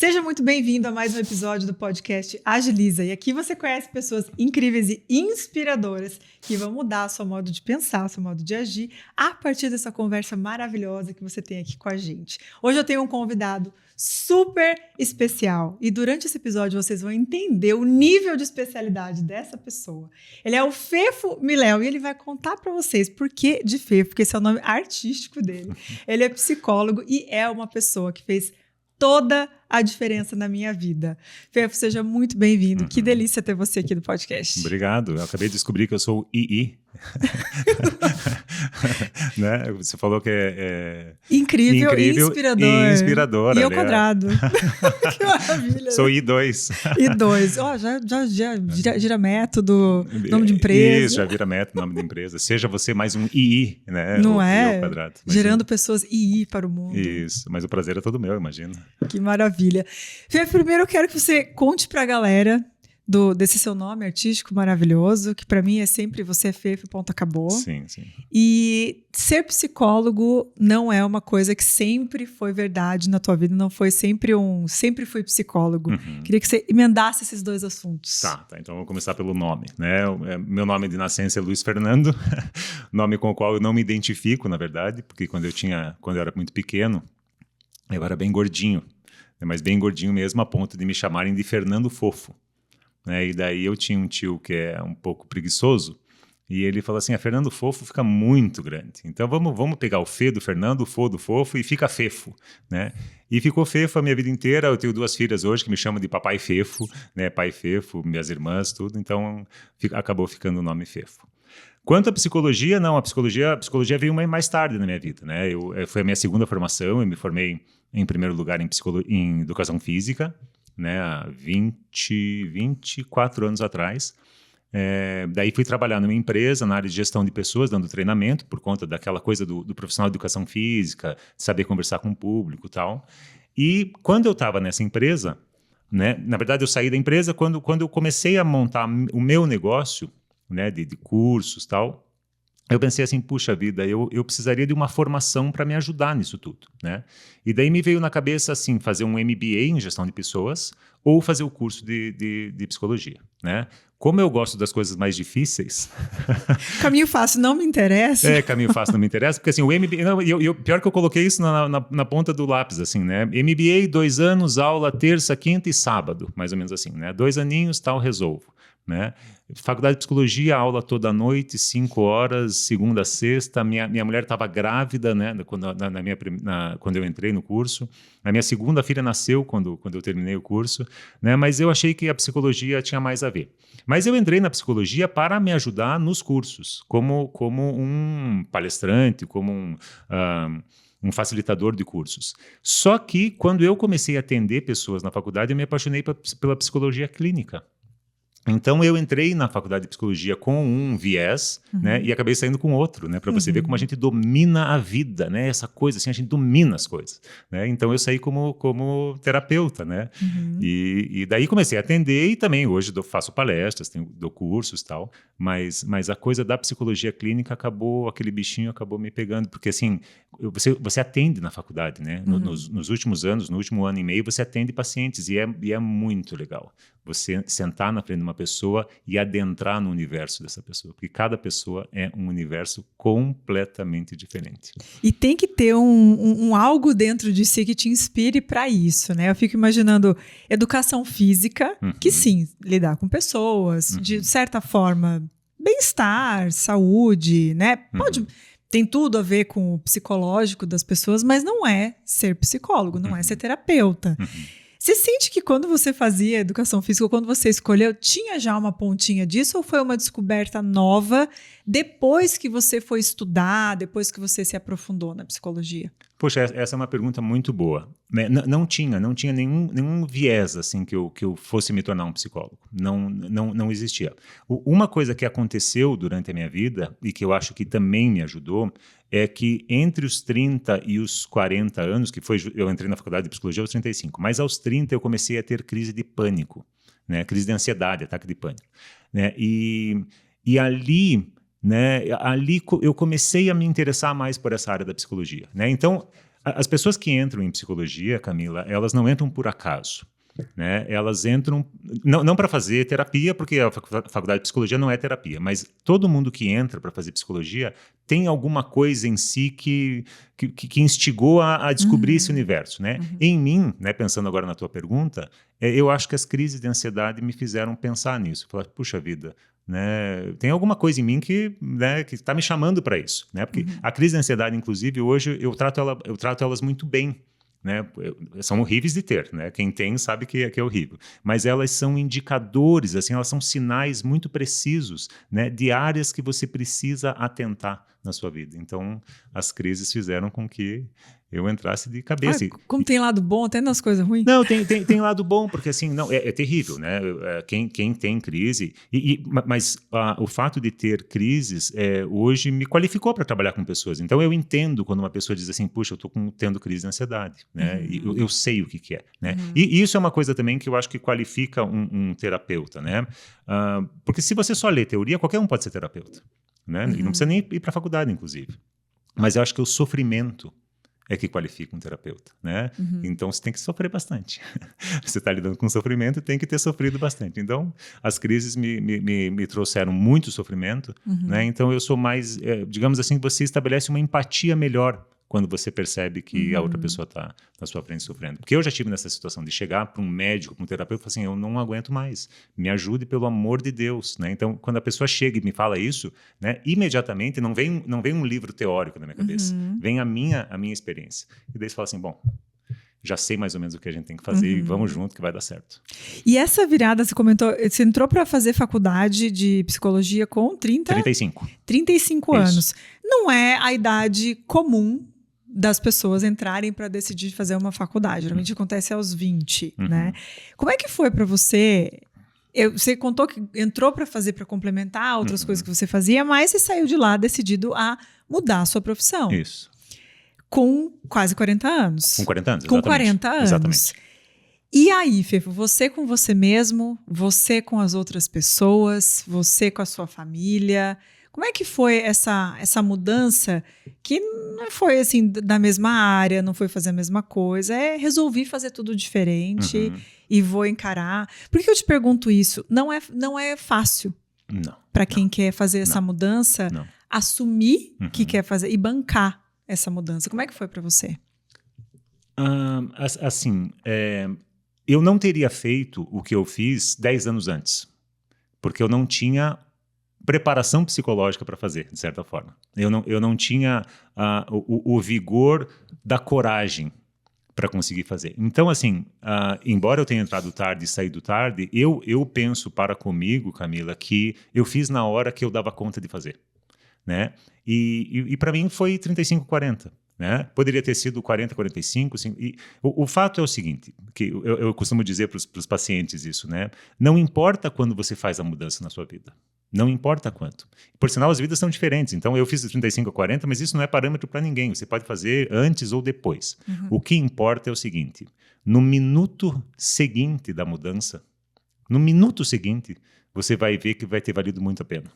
Seja muito bem-vindo a mais um episódio do podcast Agiliza. E aqui você conhece pessoas incríveis e inspiradoras que vão mudar o seu modo de pensar, o seu modo de agir a partir dessa conversa maravilhosa que você tem aqui com a gente. Hoje eu tenho um convidado super especial e durante esse episódio vocês vão entender o nível de especialidade dessa pessoa. Ele é o Fefo Miléo e ele vai contar para vocês por que de Fefo, porque esse é o nome artístico dele. Ele é psicólogo e é uma pessoa que fez toda a diferença na minha vida. Fefo, seja muito bem-vindo. Que delícia ter você aqui no podcast. Obrigado. Eu acabei de descobrir que eu sou II. Né? Você falou que é incrível e inspirador. E inspiradora. E ao quadrado. Que maravilha. Sou I2. I2. Oh, já gira método, nome de empresa. Isso, já vira método, nome de empresa. Seja você mais um II, né? Não é? Ao quadrado. Gerando pessoas II para o mundo. Isso, mas o prazer é todo meu, imagina. Que maravilha. Fefo, primeiro eu quero que você conte para a galera desse seu nome artístico maravilhoso, que para mim é sempre você é Fefo, ponto, acabou. Sim, sim. E ser psicólogo não é uma coisa que sempre foi verdade na tua vida, não foi sempre fui psicólogo. Queria que você emendasse esses dois assuntos. Tá, então vou começar pelo nome, né? Meu nome de nascença é Luiz Fernando, nome com o qual eu não me identifico, na verdade, porque quando eu era muito pequeno, eu era bem gordinho, mas bem gordinho mesmo, a ponto de me chamarem de Fernando Fofo. Né? E daí eu tinha um tio que é um pouco preguiçoso e ele falou assim, Fernando Fofo fica muito grande, então vamos pegar o Fê do Fernando, o Fô do Fofo e fica Fefo, né? E ficou Fefo a minha vida inteira. Eu tenho 2 filhas hoje que me chamam de Papai Fefo, né? Pai Fefo, minhas irmãs, tudo, então acabou ficando o nome Fefo. Quanto à psicologia, não, a psicologia veio mais tarde na minha vida, né? Foi a minha segunda formação, eu me formei em primeiro lugar em educação física, né, há 24 anos atrás. Daí fui trabalhar numa empresa na área de gestão de pessoas, dando treinamento, por conta daquela coisa do profissional de educação física, de saber conversar com o público e tal. E quando eu estava nessa empresa, né, na verdade eu saí da empresa quando eu comecei a montar o meu negócio, né, de cursos e tal, eu pensei assim, puxa vida, eu precisaria de uma formação para me ajudar nisso tudo, né? E daí me veio na cabeça assim, fazer um MBA em gestão de pessoas ou fazer o curso de psicologia, né? Como eu gosto das coisas mais difíceis... Caminho fácil não me interessa. Caminho fácil não me interessa, porque assim, o MBA... pior que eu coloquei isso na ponta do lápis, assim, né? MBA, 2 anos, aula terça, quinta e sábado, mais ou menos assim, né? 2 aninhos, tal, resolvo. Né? Faculdade de psicologia, aula toda noite, 5 horas, segunda a sexta. Minha mulher estava grávida, né? Quando eu entrei no curso. A minha segunda filha nasceu quando eu terminei o curso, né? Mas eu achei que a psicologia tinha mais a ver. Mas eu entrei na psicologia para me ajudar nos cursos, como um palestrante, como um facilitador de cursos. Só que quando eu comecei a atender pessoas na faculdade, eu me apaixonei pela psicologia clínica. Então, eu entrei na faculdade de psicologia com um viés, né, e acabei saindo com outro, né, para você ver como a gente domina a vida, né, essa coisa, assim, a gente domina as coisas, né, então eu saí como terapeuta, né, e daí comecei a atender e também hoje faço palestras, dou cursos e tal, mas a coisa da psicologia clínica aquele bichinho acabou me pegando, porque assim, você atende na faculdade, né, nos últimos anos, no último ano e meio, você atende pacientes e é muito legal você sentar na frente de uma pessoa e adentrar no universo dessa pessoa, porque cada pessoa é um universo completamente diferente. E tem que ter um algo dentro de si que te inspire para isso, né? Eu fico imaginando educação física, que sim, lidar com pessoas, de certa forma, bem-estar, saúde, né? Tem tudo a ver com o psicológico das pessoas, mas não é ser psicólogo, não é ser terapeuta. Você sente que quando você fazia educação física, ou quando você escolheu, tinha já uma pontinha disso ou foi uma descoberta nova depois que você foi estudar, depois que você se aprofundou na psicologia? Poxa, essa é uma pergunta muito boa. Não tinha nenhum viés assim que eu fosse me tornar um psicólogo. Não existia. Uma coisa que aconteceu durante a minha vida e que eu acho que também me ajudou é que entre os 30 e os 40 anos, eu entrei na faculdade de psicologia aos 35, mas aos 30 eu comecei a ter crise de pânico, né? Crise de ansiedade, ataque de pânico. Né? E ali, né, eu comecei a me interessar mais por essa área da psicologia. Né? Então, As pessoas que entram em psicologia, Camila, elas não entram por acaso. Né? Elas entram, não para fazer terapia, porque a faculdade de psicologia não é terapia, mas todo mundo que entra para fazer psicologia tem alguma coisa em si que instigou a descobrir esse universo. Né? Em mim, né, pensando agora na tua pergunta, eu acho que as crises de ansiedade me fizeram pensar nisso. Falar, puxa vida, né, tem alguma coisa em mim que está me chamando para isso. Né? Porque a crise de ansiedade, inclusive, hoje eu trato elas muito bem. Né? São horríveis de ter, né? Quem tem sabe que é horrível, mas elas são indicadores, assim, elas são sinais muito precisos, né, de áreas que você precisa atentar na sua vida. Então as crises fizeram com que eu entrasse de cabeça. Como tem lado bom até nas coisas ruins? Não, tem lado bom, porque assim, não, é terrível, né? Quem tem crise, mas o fato de ter crises hoje me qualificou para trabalhar com pessoas. Então eu entendo quando uma pessoa diz assim, puxa, eu estou tendo crise de ansiedade, né? E eu sei o que é, né? E isso é uma coisa também que eu acho que qualifica um terapeuta, né? Porque se você só lê teoria, qualquer um pode ser terapeuta, né? E não precisa nem ir para a faculdade, inclusive. Mas eu acho que o sofrimento é que qualifica um terapeuta, né? Então você tem que sofrer bastante. Você está lidando com sofrimento e tem que ter sofrido bastante. Então as crises me trouxeram muito sofrimento, né? Então eu sou mais, digamos assim, você estabelece uma empatia melhor quando você percebe que a outra pessoa está na sua frente sofrendo. Porque eu já estive nessa situação de chegar para um médico, para um terapeuta e falar assim, eu não aguento mais, me ajude pelo amor de Deus. Né? Então, quando a pessoa chega e me fala isso, né, imediatamente não vem um livro teórico na minha cabeça, vem a minha experiência. E daí você fala assim, bom, já sei mais ou menos o que a gente tem que fazer e vamos junto que vai dar certo. E essa virada, você comentou, você entrou para fazer faculdade de psicologia com 35 anos. Não é a idade comum das pessoas entrarem para decidir fazer uma faculdade. Geralmente acontece aos 20, né? Como é que foi para você? Você contou que entrou para complementar outras coisas que você fazia, mas você saiu de lá decidido a mudar a sua profissão. Isso. Com quase 40 anos. Com 40 anos, exatamente. Com 40 anos. Exatamente. E aí, Fefo, você com você mesmo, você com as outras pessoas, você com a sua família... Como é que foi essa mudança que não foi assim da mesma área, não foi fazer a mesma coisa, resolvi fazer tudo diferente e vou encarar. Por que eu te pergunto isso? Não é fácil para quem quer fazer essa mudança, assumir que quer fazer e bancar essa mudança. Como é que foi para você? Eu não teria feito o que eu fiz 10 anos antes, porque eu não tinha preparação psicológica para fazer, de certa forma. Eu não tinha o vigor da coragem para conseguir fazer. Então, assim, embora eu tenha entrado tarde e saído tarde, eu penso para comigo, Camila, que eu fiz na hora que eu dava conta de fazer. Né? E para mim foi 35, 40. Né? Poderia ter sido 40, 45. E o fato é o seguinte, que eu costumo dizer para os pacientes isso, né? Não importa quando você faz a mudança na sua vida. Não importa quanto. Por sinal, as vidas são diferentes. Então, eu fiz de 35 a 40, mas isso não é parâmetro para ninguém. Você pode fazer antes ou depois. O que importa é o seguinte, no minuto seguinte da mudança, você vai ver que vai ter valido muito a pena.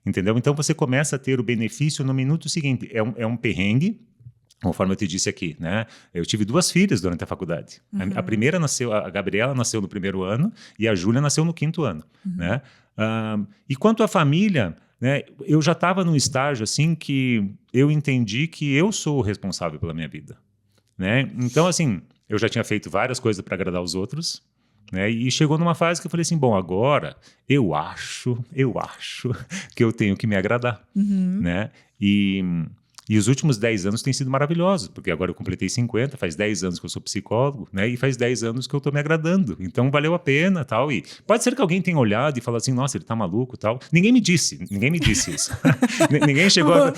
Entendeu? Então, você começa a ter o benefício no minuto seguinte. É um perrengue, conforme eu te disse aqui, né? Eu tive 2 filhas durante a faculdade. A primeira nasceu, a Gabriela nasceu no 1º ano e a Júlia nasceu no 5º ano, né? E quanto à família, né, eu já estava num estágio assim que eu entendi que eu sou o responsável pela minha vida, né? Então, assim, eu já tinha feito várias coisas para agradar os outros, né? E chegou numa fase que eu falei assim, bom, agora eu acho que eu tenho que me agradar, né? E os últimos 10 anos têm sido maravilhosos, porque agora eu completei 50, faz 10 anos que eu sou psicólogo, né? E faz 10 anos que eu estou me agradando. Então, valeu a pena, tal. E pode ser que alguém tenha olhado e falado assim, nossa, ele tá maluco, tal. Ninguém me disse isso. Ninguém chegou a...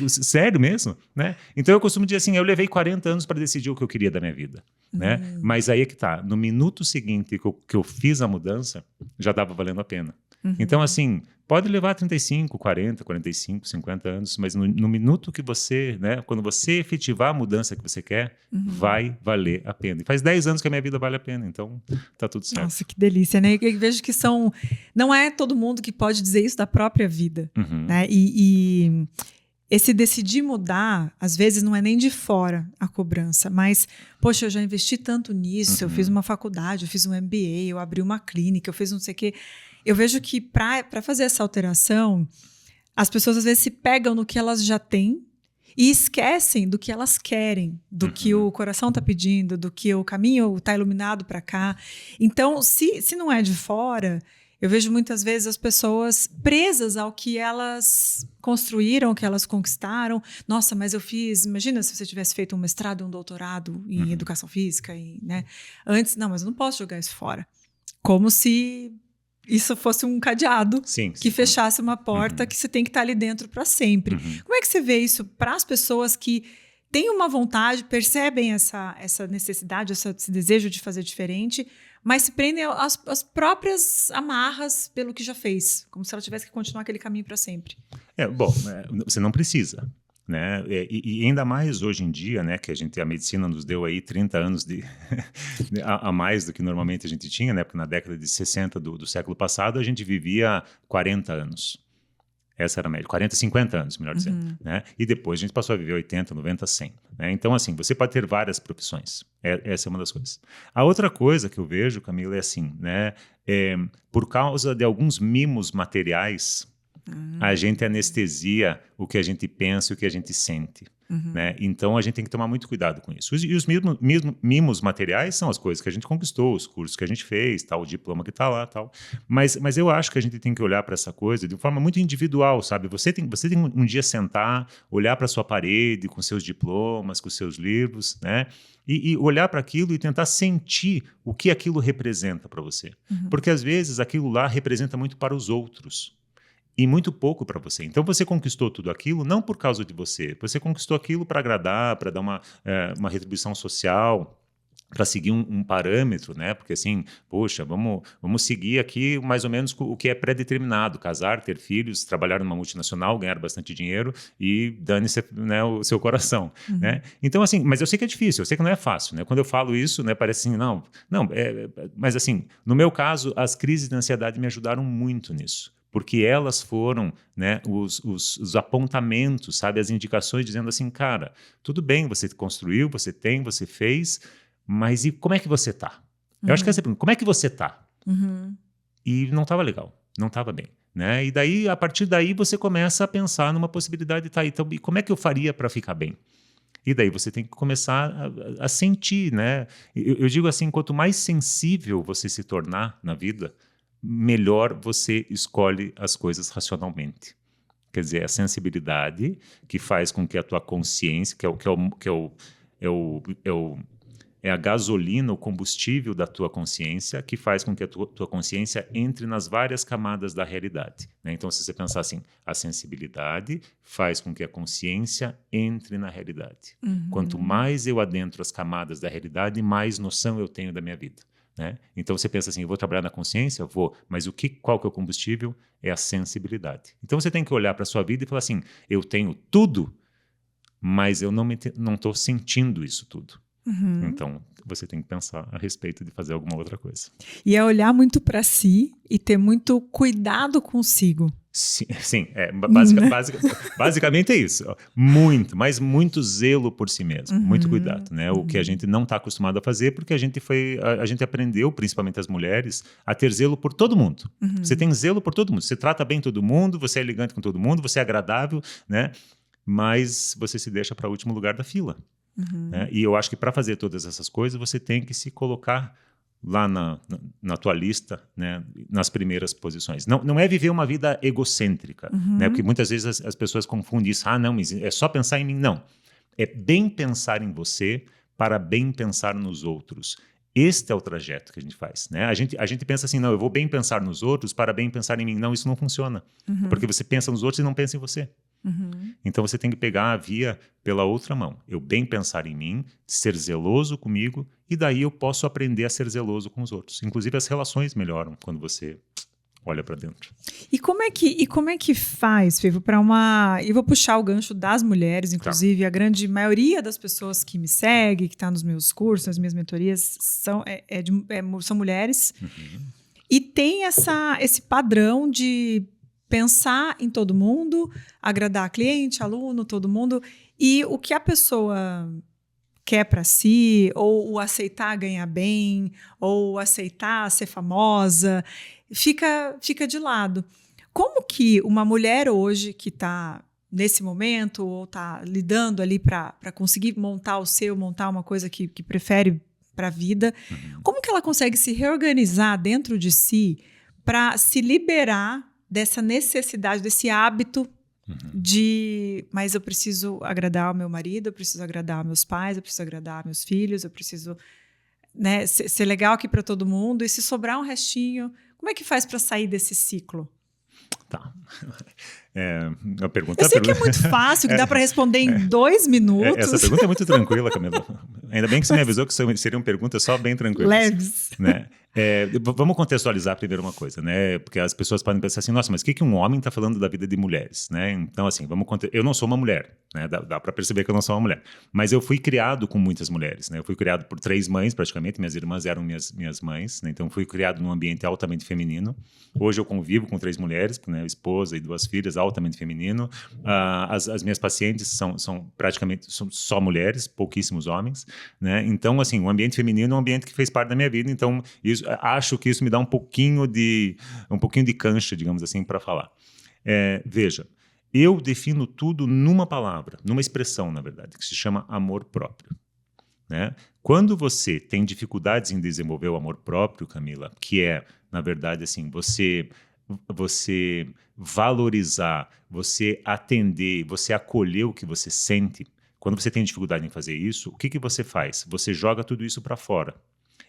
Sério mesmo? Né? Então, eu costumo dizer assim, eu levei 40 anos para decidir o que eu queria da minha vida. Né? Mas aí é que tá. No minuto seguinte que eu fiz a mudança, já estava valendo a pena. Então, assim, pode levar 35, 40, 45, 50 anos, mas no minuto que você, né, quando você efetivar a mudança que você quer, vai valer a pena. E faz 10 anos que a minha vida vale a pena, então tá tudo certo. Nossa, que delícia, né? Eu vejo que não é todo mundo que pode dizer isso da própria vida, né? esse decidir mudar, às vezes não é nem de fora a cobrança, mas, poxa, eu já investi tanto nisso, eu fiz uma faculdade, eu fiz um MBA, eu abri uma clínica, eu fiz não sei o quê. Eu vejo que para fazer essa alteração, as pessoas às vezes se pegam no que elas já têm e esquecem do que elas querem, do que o coração está pedindo, do que o caminho está iluminado para cá. Então, se não é de fora, eu vejo muitas vezes as pessoas presas ao que elas construíram, ao que elas conquistaram. Nossa, mas eu fiz... Imagina se você tivesse feito um mestrado, um doutorado em educação física, né? Antes, não, mas eu não posso jogar isso fora. Como se isso fosse um cadeado que fechasse uma porta que você tem que estar ali dentro para sempre. Como é que você vê isso para as pessoas que têm uma vontade, percebem essa necessidade, esse desejo de fazer diferente, mas se prendem às próprias amarras pelo que já fez, como se ela tivesse que continuar aquele caminho para sempre? Você não precisa, né? E ainda mais hoje em dia, né, que a medicina nos deu aí 30 anos a mais do que normalmente a gente tinha, né? Porque na década de 60 do século passado a gente vivia 40 anos. Essa era a média, 40, 50 anos, melhor dizendo. Né? E depois a gente passou a viver 80, 90, 100. Né? Então, assim, você pode ter várias profissões. Essa é uma das coisas. A outra coisa que eu vejo, Camila, é assim, né? Por causa de alguns mimos materiais, a gente anestesia o que a gente pensa e o que a gente sente. Né? Então, a gente tem que tomar muito cuidado com isso. E os mimos materiais são as coisas que a gente conquistou, os cursos que a gente fez, tal, o diploma que está lá, tal. Mas eu acho que a gente tem que olhar para essa coisa de forma muito individual, sabe? Você tem um dia sentar, olhar para a sua parede com seus diplomas, com seus livros, né? E olhar para aquilo e tentar sentir o que aquilo representa para você. Porque, às vezes, aquilo lá representa muito para os outros. E muito pouco para você. Então, você conquistou tudo aquilo não por causa de você. Você conquistou aquilo para agradar, para dar uma retribuição social, para seguir um parâmetro, né? Porque assim, poxa, vamos seguir aqui mais ou menos o que é pré-determinado. Casar, ter filhos, trabalhar numa multinacional, ganhar bastante dinheiro e dane-se, né, o seu coração. Né? Então, assim, mas eu sei que é difícil, eu sei que não é fácil. Né? Quando eu falo isso, né, parece assim, mas assim, no meu caso, as crises de ansiedade me ajudaram muito nisso. Porque elas foram, né, os apontamentos, sabe, as indicações dizendo assim, cara, tudo bem, você construiu, você fez, mas e como é que você está? Eu acho que essa é a pergunta, como é que você está? E não estava legal, não estava bem. Né? E daí, a partir daí, você começa a pensar numa possibilidade, tá, então, e como é que eu faria para ficar bem? E daí você tem que começar a sentir, né? Eu digo assim, quanto mais sensível você se tornar na vida, melhor você escolhe as coisas racionalmente. Quer dizer, a sensibilidade que faz com que a tua consciência, é a gasolina, o combustível da tua consciência, que faz com que a tua consciência entre nas várias camadas da realidade. Né? Então, se você pensar assim, a sensibilidade faz com que a consciência entre na realidade. Quanto mais eu adentro as camadas da realidade, mais noção eu tenho da minha vida. Né? Então você pensa assim, eu vou trabalhar na consciência? Vou, mas qual que é o combustível? É a sensibilidade. Então você tem que olhar para a sua vida e falar assim, eu tenho tudo, mas eu não estou sentindo isso tudo. Então você tem que pensar a respeito de fazer alguma outra coisa. E é olhar muito para si e ter muito cuidado consigo. Sim, basicamente é isso. Muito zelo por si mesmo, muito cuidado, né? O que a gente não está acostumado a fazer, porque a gente aprendeu, principalmente as mulheres, a ter zelo por todo mundo. Você tem zelo por todo mundo, você trata bem todo mundo, você é elegante com todo mundo, você é agradável, né? Mas você se deixa para o último lugar da fila. Né? E eu acho que para fazer todas essas coisas, você tem que se colocar lá na tua lista, né, nas primeiras posições. Não é viver uma vida egocêntrica, né, porque muitas vezes as pessoas confundem isso. Não, mas é só pensar em mim. Não. É bem pensar em você para bem pensar nos outros. Este é o trajeto que a gente faz. Né? A gente pensa assim, não, eu vou bem pensar nos outros para bem pensar em mim. Não, isso não funciona. Porque você pensa nos outros e não pensa em você. Então você tem que pegar a via pela outra mão. Eu bem pensar em mim, ser zeloso comigo, e daí eu posso aprender a ser zeloso com os outros. Inclusive as relações melhoram quando você olha para dentro. E como é que faz, Fivo, para uma... E vou puxar o gancho das mulheres, inclusive a grande maioria das pessoas que me seguem, que está nos meus cursos, nas minhas mentorias, são mulheres. E tem esse padrão de pensar em todo mundo, agradar cliente, aluno, todo mundo, e o que a pessoa quer para si, ou o aceitar ganhar bem, ou aceitar ser famosa, fica de lado. Como que uma mulher hoje que está nesse momento, ou está lidando ali para conseguir montar uma coisa que prefere para a vida, como que ela consegue se reorganizar dentro de si para se liberar dessa necessidade, desse hábito mas eu preciso agradar o meu marido, eu preciso agradar meus pais, eu preciso agradar meus filhos, eu preciso, né, ser legal aqui para todo mundo, e se sobrar um restinho, como é que faz para sair desse ciclo? Tá. A pergunta, eu sei que é muito fácil, que dá para responder em 2 minutos. Essa pergunta é muito tranquila, Camila. Ainda bem que você me avisou que seriam perguntas só bem tranquilas. Leves. Né? Vamos contextualizar primeiro uma coisa, né? Porque as pessoas podem pensar assim, nossa, mas o que um homem está falando da vida de mulheres? Né? Então, assim, eu não sou uma mulher, né? Dá para perceber que eu não sou uma mulher. Mas eu fui criado com muitas mulheres, né? Eu fui criado por 3 mães, praticamente. Minhas irmãs eram minhas mães, né? Então, fui criado num ambiente altamente feminino. Hoje eu convivo com 3 mulheres, né? Esposa e 2 filhas, altamente feminino. As minhas pacientes são praticamente só mulheres, pouquíssimos homens, né? Então, assim, o ambiente feminino é um ambiente que fez parte da minha vida. Então, acho que isso me dá um pouquinho de cancha, digamos assim, para falar. Veja, eu defino tudo numa palavra, numa expressão, na verdade, que se chama amor próprio. Né? Quando você tem dificuldades em desenvolver o amor próprio, Camila, que é, na verdade, assim, você valorizar, você atender, você acolher o que você sente. Quando você tem dificuldade em fazer isso, o que você faz? Você joga tudo isso para fora.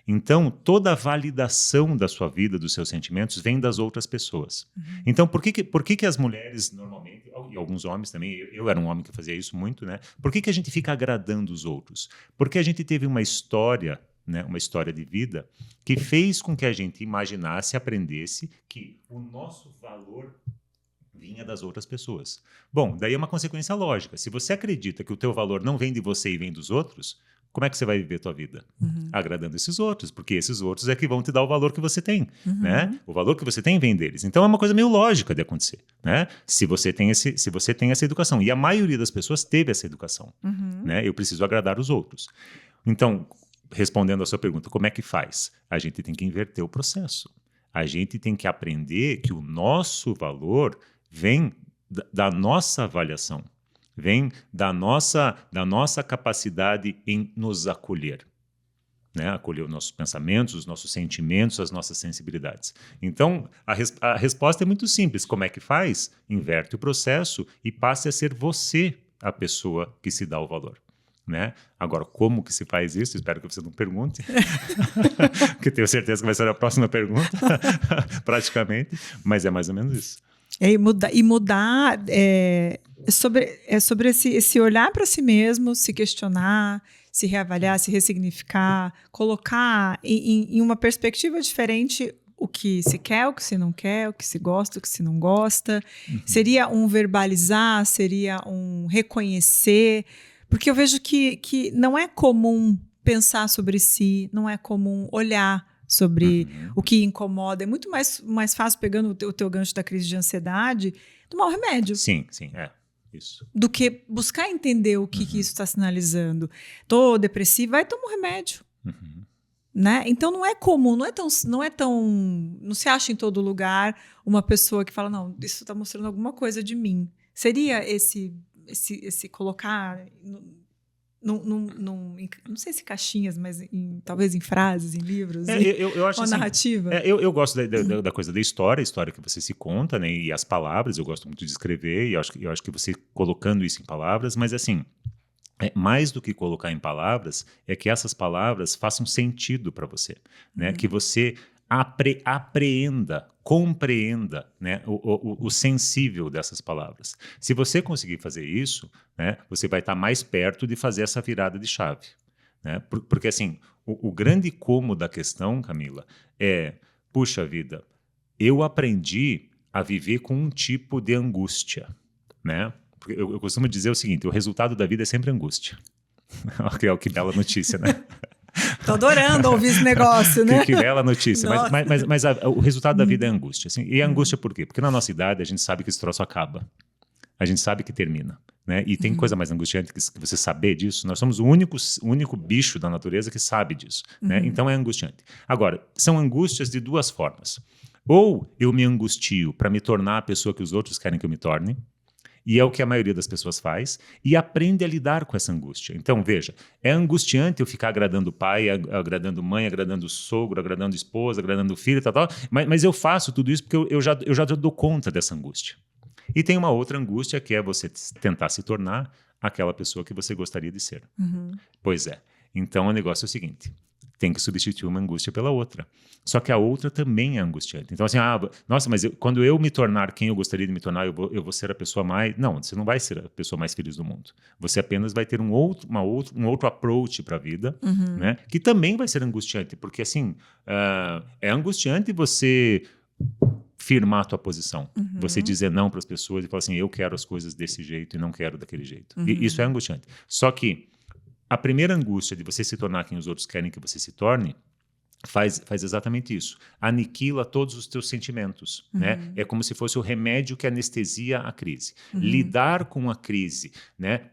Então, toda a validação da sua vida, dos seus sentimentos, vem das outras pessoas. Então, por que as mulheres, normalmente, e alguns homens também, eu era um homem que fazia isso muito, né? Por que a gente fica agradando os outros? Porque a gente teve uma história, né, uma história de vida, que fez com que a gente imaginasse, aprendesse que o nosso valor vinha das outras pessoas. Bom, daí é uma consequência lógica. Se você acredita que o teu valor não vem de você e vem dos outros, como é que você vai viver a tua vida? Agradando esses outros, porque esses outros é que vão te dar o valor que você tem, né? O valor que você tem vem deles. Então é uma coisa meio lógica de acontecer, né? Se você tem essa educação, e a maioria das pessoas teve essa educação, né? Eu preciso agradar os outros. Então, respondendo a sua pergunta, como é que faz? A gente tem que inverter o processo. A gente tem que aprender que o nosso valor vem da nossa avaliação, vem da nossa capacidade em nos acolher, né? Acolher os nossos pensamentos, os nossos sentimentos, as nossas sensibilidades. Então, a resposta é muito simples. Como é que faz? Inverte o processo e passe a ser você a pessoa que se dá o valor. Né? Agora, como que se faz isso? Espero que você não pergunte, porque tenho certeza que vai ser a próxima pergunta, praticamente, mas é mais ou menos isso. Mudar sobre esse olhar para si mesmo, se questionar, se reavaliar, se ressignificar, colocar em uma perspectiva diferente o que se quer, o que se não quer, o que se gosta, o que se não gosta. Seria um verbalizar, seria um reconhecer, porque eu vejo que não é comum pensar sobre si, não é comum olhar sobre o que incomoda. É muito mais fácil, pegando o teu gancho da crise de ansiedade, tomar um remédio. Sim, isso. Do que buscar entender o que isso está sinalizando. Tô depressiva, vai tomar um remédio. Né? Então não é comum, não se acha em todo lugar uma pessoa que fala, não, isso está mostrando alguma coisa de mim. Seria esse colocar... não sei se caixinhas, mas talvez em frases, em livros, eu acho ou assim, narrativa. Eu gosto da coisa da história, a história que você se conta, né, e as palavras, eu gosto muito de escrever, e eu acho que você colocando isso em palavras, mas assim, mais do que colocar em palavras, é que essas palavras façam sentido para você, né, que você apreenda, compreenda, né, o sensível dessas palavras. Se você conseguir fazer isso, né, você vai estar mais perto de fazer essa virada de chave. Né? Porque, assim, o grande como da questão, Camila, é, puxa vida, eu aprendi a viver com um tipo de angústia. Né? Porque eu costumo dizer o seguinte, o resultado da vida é sempre angústia. Que é o que bela notícia, né? Tô adorando ouvir esse negócio, né? Que bela notícia. Mas o resultado da vida é angústia. Assim. E a angústia por quê? Porque na nossa idade a gente sabe que esse troço acaba. A gente sabe que termina. Né? E tem coisa mais angustiante que você saber disso. Nós somos o único bicho da natureza que sabe disso. Né? Então é angustiante. Agora, são angústias de duas formas. Ou eu me angustio para me tornar a pessoa que os outros querem que eu me torne, e é o que a maioria das pessoas faz, e aprende a lidar com essa angústia. Então, veja, é angustiante eu ficar agradando o pai, agradando mãe, agradando o sogro, agradando a esposa, agradando o filho, tal, mas eu faço tudo isso porque eu já dou conta dessa angústia. E tem uma outra angústia que é você tentar se tornar aquela pessoa que você gostaria de ser. Pois é. Então, o negócio é o seguinte. Tem que substituir uma angústia pela outra. Só que a outra também é angustiante. Então, assim, nossa, mas quando eu me tornar quem eu gostaria de me tornar, eu vou ser a pessoa mais... Não, você não vai ser a pessoa mais feliz do mundo. Você apenas vai ter um outro approach para a vida, né? Que também vai ser angustiante. Porque, assim, é angustiante você firmar a tua posição. Você dizer não para as pessoas e falar assim, eu quero as coisas desse jeito e não quero daquele jeito. E isso é angustiante. Só que a primeira angústia de você se tornar quem os outros querem que você se torne faz exatamente isso. Aniquila todos os teus sentimentos. Né? É como se fosse o remédio que anestesia a crise. Lidar com a crise, né?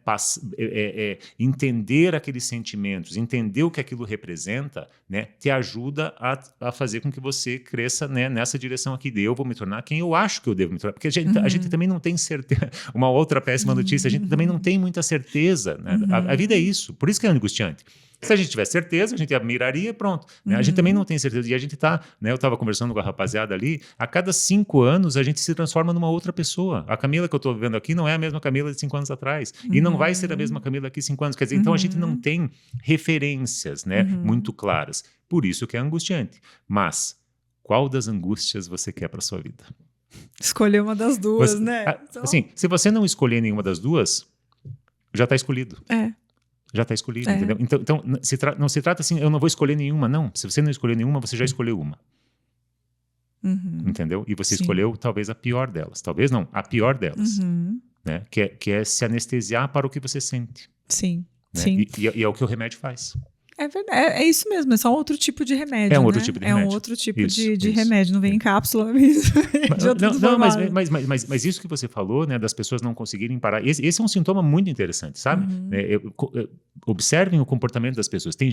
Entender aqueles sentimentos, entender o que aquilo representa, né? Te ajuda a fazer com que você cresça, né? Nessa direção aqui de eu vou me tornar quem eu acho que eu devo me tornar. Porque a gente também não tem certeza. Uma outra péssima notícia, a gente também não tem muita certeza. Né? A vida é isso. Por isso que é angustiante. Se a gente tivesse certeza, a gente miraria, pronto. Né? A gente também não tem certeza. E a gente tá, né? Eu estava conversando com a rapaziada ali, a cada 5 anos a gente se transforma numa outra pessoa. A Camila que eu estou vendo aqui não é a mesma Camila de 5 anos atrás. E não vai ser a mesma Camila daqui 5 anos. Quer dizer, então a gente não tem referências, né? Muito claras. Por isso que é angustiante. Mas qual das angústias você quer para sua vida? Escolher uma das duas, né? Assim, se você não escolher nenhuma das duas, já está escolhido. Já está escolhido, entendeu? Então não se trata assim, eu não vou escolher nenhuma, não. Se você não escolher nenhuma, você já escolheu uma. Entendeu? E você escolheu talvez a pior delas. Talvez não, a pior delas. Né? Que é se anestesiar para o que você sente. Sim, né? sim. E é o que o remédio faz. É verdade, é isso mesmo, é só outro tipo de remédio. É um outro tipo de remédio. É um outro tipo de remédio, não vem em cápsula mesmo. Mas isso que você falou, né, das pessoas não conseguirem parar, esse é um sintoma muito interessante, sabe? Observem o comportamento das pessoas. Tem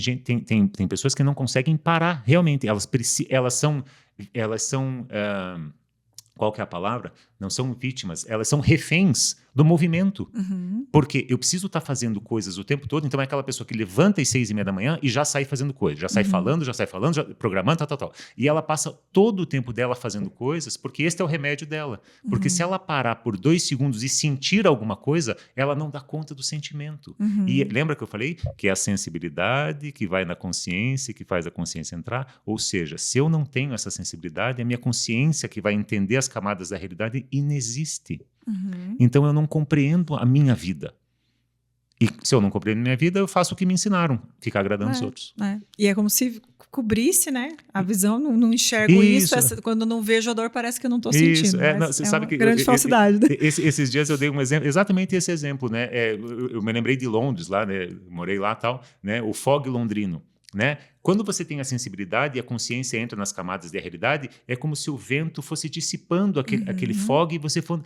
pessoas que não conseguem parar, realmente. Elas são qual que é a palavra? Não são vítimas, elas são reféns do movimento. Porque eu preciso estar fazendo coisas o tempo todo, então é aquela pessoa que levanta às 6:30 da manhã e já sai fazendo coisas, já sai falando, já programando, tal. E ela passa todo o tempo dela fazendo coisas, porque esse é o remédio dela. Porque se ela parar por 2 segundos e sentir alguma coisa, ela não dá conta do sentimento. E lembra que eu falei? Que é a sensibilidade que vai na consciência, que faz a consciência entrar. Ou seja, se eu não tenho essa sensibilidade, a minha consciência que vai entender as camadas da realidade inexiste. Então eu não compreendo a minha vida. E se eu não compreendo a minha vida, eu faço o que me ensinaram, ficar agradando os outros. E é como se cobrisse, né? A visão, não enxergo isso. Quando eu não vejo a dor, parece que eu não estou sentindo. Você sabe uma que grande falsidade. Esses dias eu dei um exemplo, exatamente esse exemplo, né? Eu me lembrei de Londres, lá, né? Morei lá, tal, né? O fog londrino. Né? Quando você tem a sensibilidade e a consciência entra nas camadas da realidade, é como se o vento fosse dissipando aquele fog e você falando,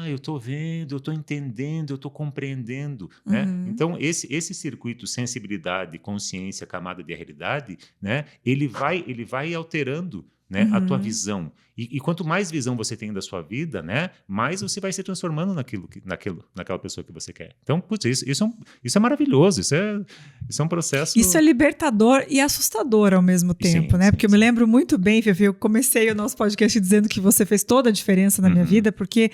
eu estou vendo, eu estou entendendo, eu estou compreendendo. Né? Então, esse circuito sensibilidade, consciência, camada de realidade, né? ele vai alterando, né? A tua visão. E quanto mais visão você tem da sua vida, né? Mais você vai se transformando naquela pessoa que você quer. Então, putz, isso é maravilhoso. Isso é um processo... Isso é libertador e assustador ao mesmo tempo, né? Porque eu me lembro muito bem, Fefe, eu comecei o nosso podcast dizendo que você fez toda a diferença na minha vida, porque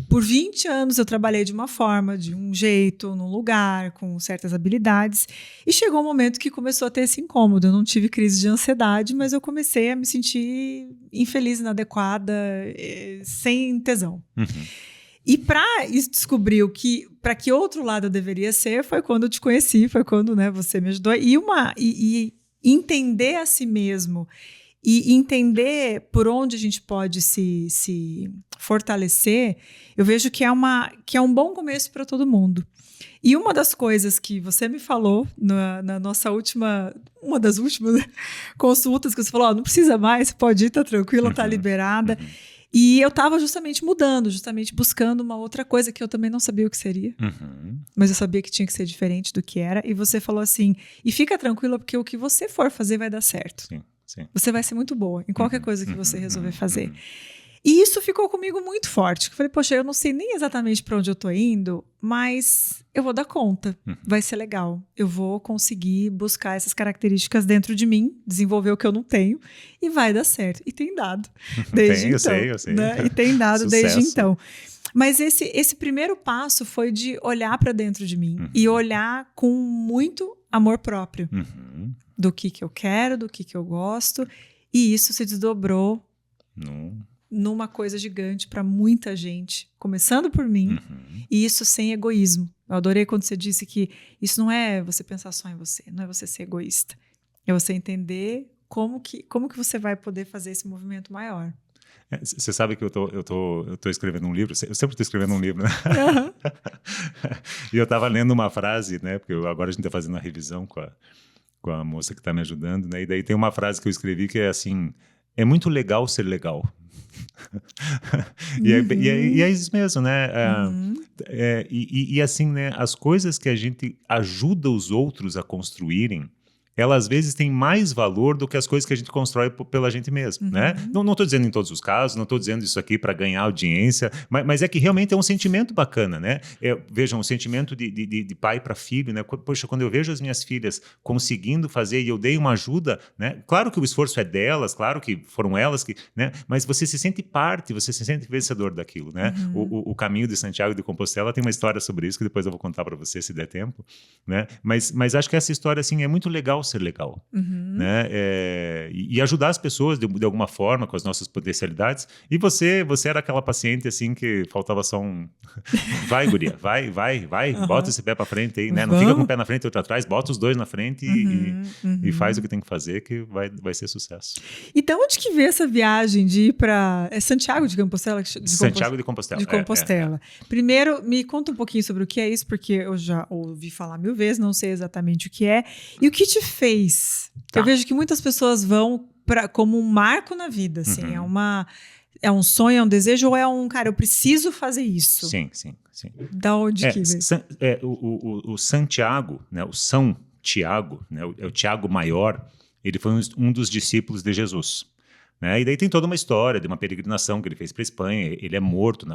por 20 anos eu trabalhei de uma forma, de um jeito, num lugar, com certas habilidades, e chegou um momento que começou a ter esse incômodo. Eu não tive crise de ansiedade, mas eu comecei a me sentir infeliz, inadequada, sem tesão. E para descobrir para que outro lado eu deveria ser, foi quando eu te conheci, foi quando, né, você me ajudou. E entender a si mesmo e entender por onde a gente pode se fortalecer, eu vejo que é um bom começo para todo mundo. E uma das coisas que você me falou na nossa uma das últimas consultas, que você falou, não precisa mais, você pode ir, tá tranquila, tá liberada. E eu estava justamente mudando, justamente buscando uma outra coisa que eu também não sabia o que seria. Mas eu sabia que tinha que ser diferente do que era. E você falou assim, e fica tranquila porque o que você for fazer vai dar certo. Sim. Você vai ser muito boa em qualquer coisa que você resolver fazer. E isso ficou comigo muito forte. Eu falei, poxa, eu não sei nem exatamente para onde eu tô indo, mas eu vou dar conta. Vai ser legal. Eu vou conseguir buscar essas características dentro de mim, desenvolver o que eu não tenho, e vai dar certo. E tem dado desde então. Eu sei. Né? E tem dado desde então. Mas esse primeiro passo foi de olhar para dentro de mim e olhar com muito amor próprio do que eu quero, do que eu gosto. E isso se desdobrou numa coisa gigante para muita gente, começando por mim, e isso sem egoísmo. Eu adorei quando você disse que isso não é você pensar só em você, não é você ser egoísta. É você entender como que você vai poder fazer esse movimento maior. Você sabe que eu tô escrevendo um livro, eu sempre estou escrevendo um livro, né? E eu estava lendo uma frase, né? Porque agora a gente está fazendo a revisão com a moça que está me ajudando, né? E daí tem uma frase que eu escrevi que é assim, é muito legal ser legal. E é isso mesmo, né? E assim, né? As coisas que a gente ajuda os outros a construírem, elas às vezes têm mais valor do que as coisas que a gente constrói pela gente mesmo, né? Não estou dizendo em todos os casos, não estou dizendo isso aqui para ganhar audiência, mas é que realmente é um sentimento bacana, né? Vejam, um sentimento de pai para filho, né? Poxa, quando eu vejo as minhas filhas conseguindo fazer e eu dei uma ajuda, né? Claro que o esforço é delas, claro que foram elas que, né? Mas você se sente parte, você se sente vencedor daquilo, né? O caminho de Santiago de Compostela tem uma história sobre isso que depois eu vou contar para você se der tempo, né? Mas acho que essa história assim é muito legal ser legal, né? E ajudar as pessoas de alguma forma com as nossas potencialidades. E você era aquela paciente assim que faltava só um vai, guria, vai, bota esse pé para frente aí, né? Não fica com o pé na frente e outro atrás, bota os dois na frente e faz o que tem que fazer que vai ser sucesso. E de onde que veio essa viagem de ir para Santiago de Compostela? Santiago de Compostela. De Compostela. Primeiro, me conta um pouquinho sobre o que é isso, porque eu já ouvi falar 1000 vezes, não sei exatamente o que é. E o que te fez? Eu vejo que muitas pessoas vão como um marco na vida, assim, é um sonho, é um desejo, ou é cara, eu preciso fazer isso? Sim. Da onde que veio? O Santiago, né, o São Tiago, né, o Tiago Maior, ele foi um dos discípulos de Jesus. Né? E daí tem toda uma história de uma peregrinação que ele fez para a Espanha. Ele é morto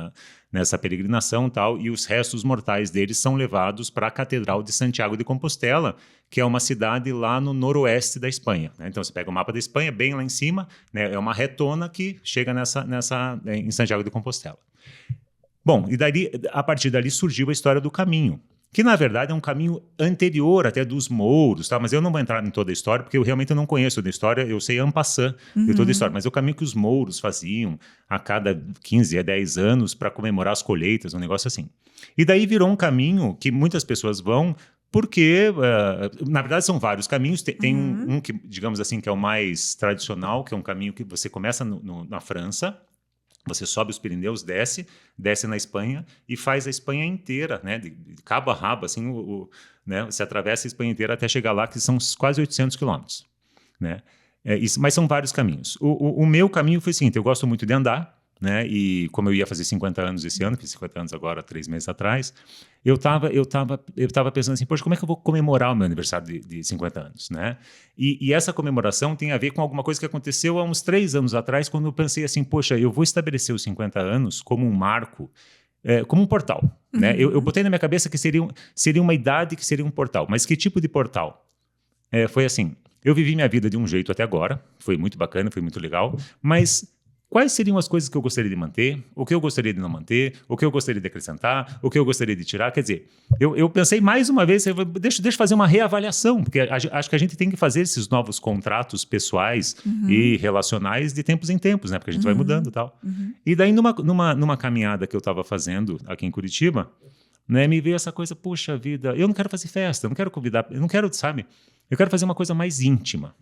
nessa peregrinação e tal, e os restos mortais dele são levados para a Catedral de Santiago de Compostela, que é uma cidade lá no noroeste da Espanha. Né? Então você pega o mapa da Espanha, bem lá em cima, né? É uma retona que chega em Santiago de Compostela. Bom, e daí, a partir dali surgiu a história do caminho, que na verdade é um caminho anterior até dos mouros, tá? Mas eu não vou entrar em toda a história, porque eu realmente não conheço toda a história, eu sei en passant de toda a história, mas é o caminho que os mouros faziam a cada 15 a 10 anos para comemorar as colheitas, um negócio assim. E daí virou um caminho que muitas pessoas vão, porque, na verdade, são vários caminhos. Tem um que, digamos assim, que é o mais tradicional, que é um caminho que você começa na França, você sobe os Pirineus, desce na Espanha e faz a Espanha inteira, né, de cabo a rabo, assim, né, você atravessa a Espanha inteira até chegar lá, que são quase 800 quilômetros. Né? Mas são vários caminhos. O meu caminho foi o seguinte, eu gosto muito de andar, né, e como eu ia fazer 50 anos esse ano, fiz 50 anos agora, 3 meses atrás, eu tava pensando assim, poxa, como é que eu vou comemorar o meu aniversário de 50 anos, né? E essa comemoração tem a ver com alguma coisa que aconteceu há uns 3 anos atrás, quando eu pensei assim, poxa, eu vou estabelecer os 50 anos como um marco, como um portal, né? Eu botei na minha cabeça que seria uma idade que seria um portal, mas que tipo de portal? Foi assim, eu vivi minha vida de um jeito até agora, foi muito bacana, foi muito legal, mas quais seriam as coisas que eu gostaria de manter, o que eu gostaria de não manter, o que eu gostaria de acrescentar, o que eu gostaria de tirar? Quer dizer, eu pensei mais uma vez, deixa eu fazer uma reavaliação, porque acho que a gente tem que fazer esses novos contratos pessoais e relacionais de tempos em tempos, né? Porque a gente vai mudando e tal. E daí, numa caminhada que eu estava fazendo aqui em Curitiba, né, me veio essa coisa, poxa vida, eu não quero fazer festa, eu não quero convidar, eu não quero, sabe? Eu quero fazer uma coisa mais íntima.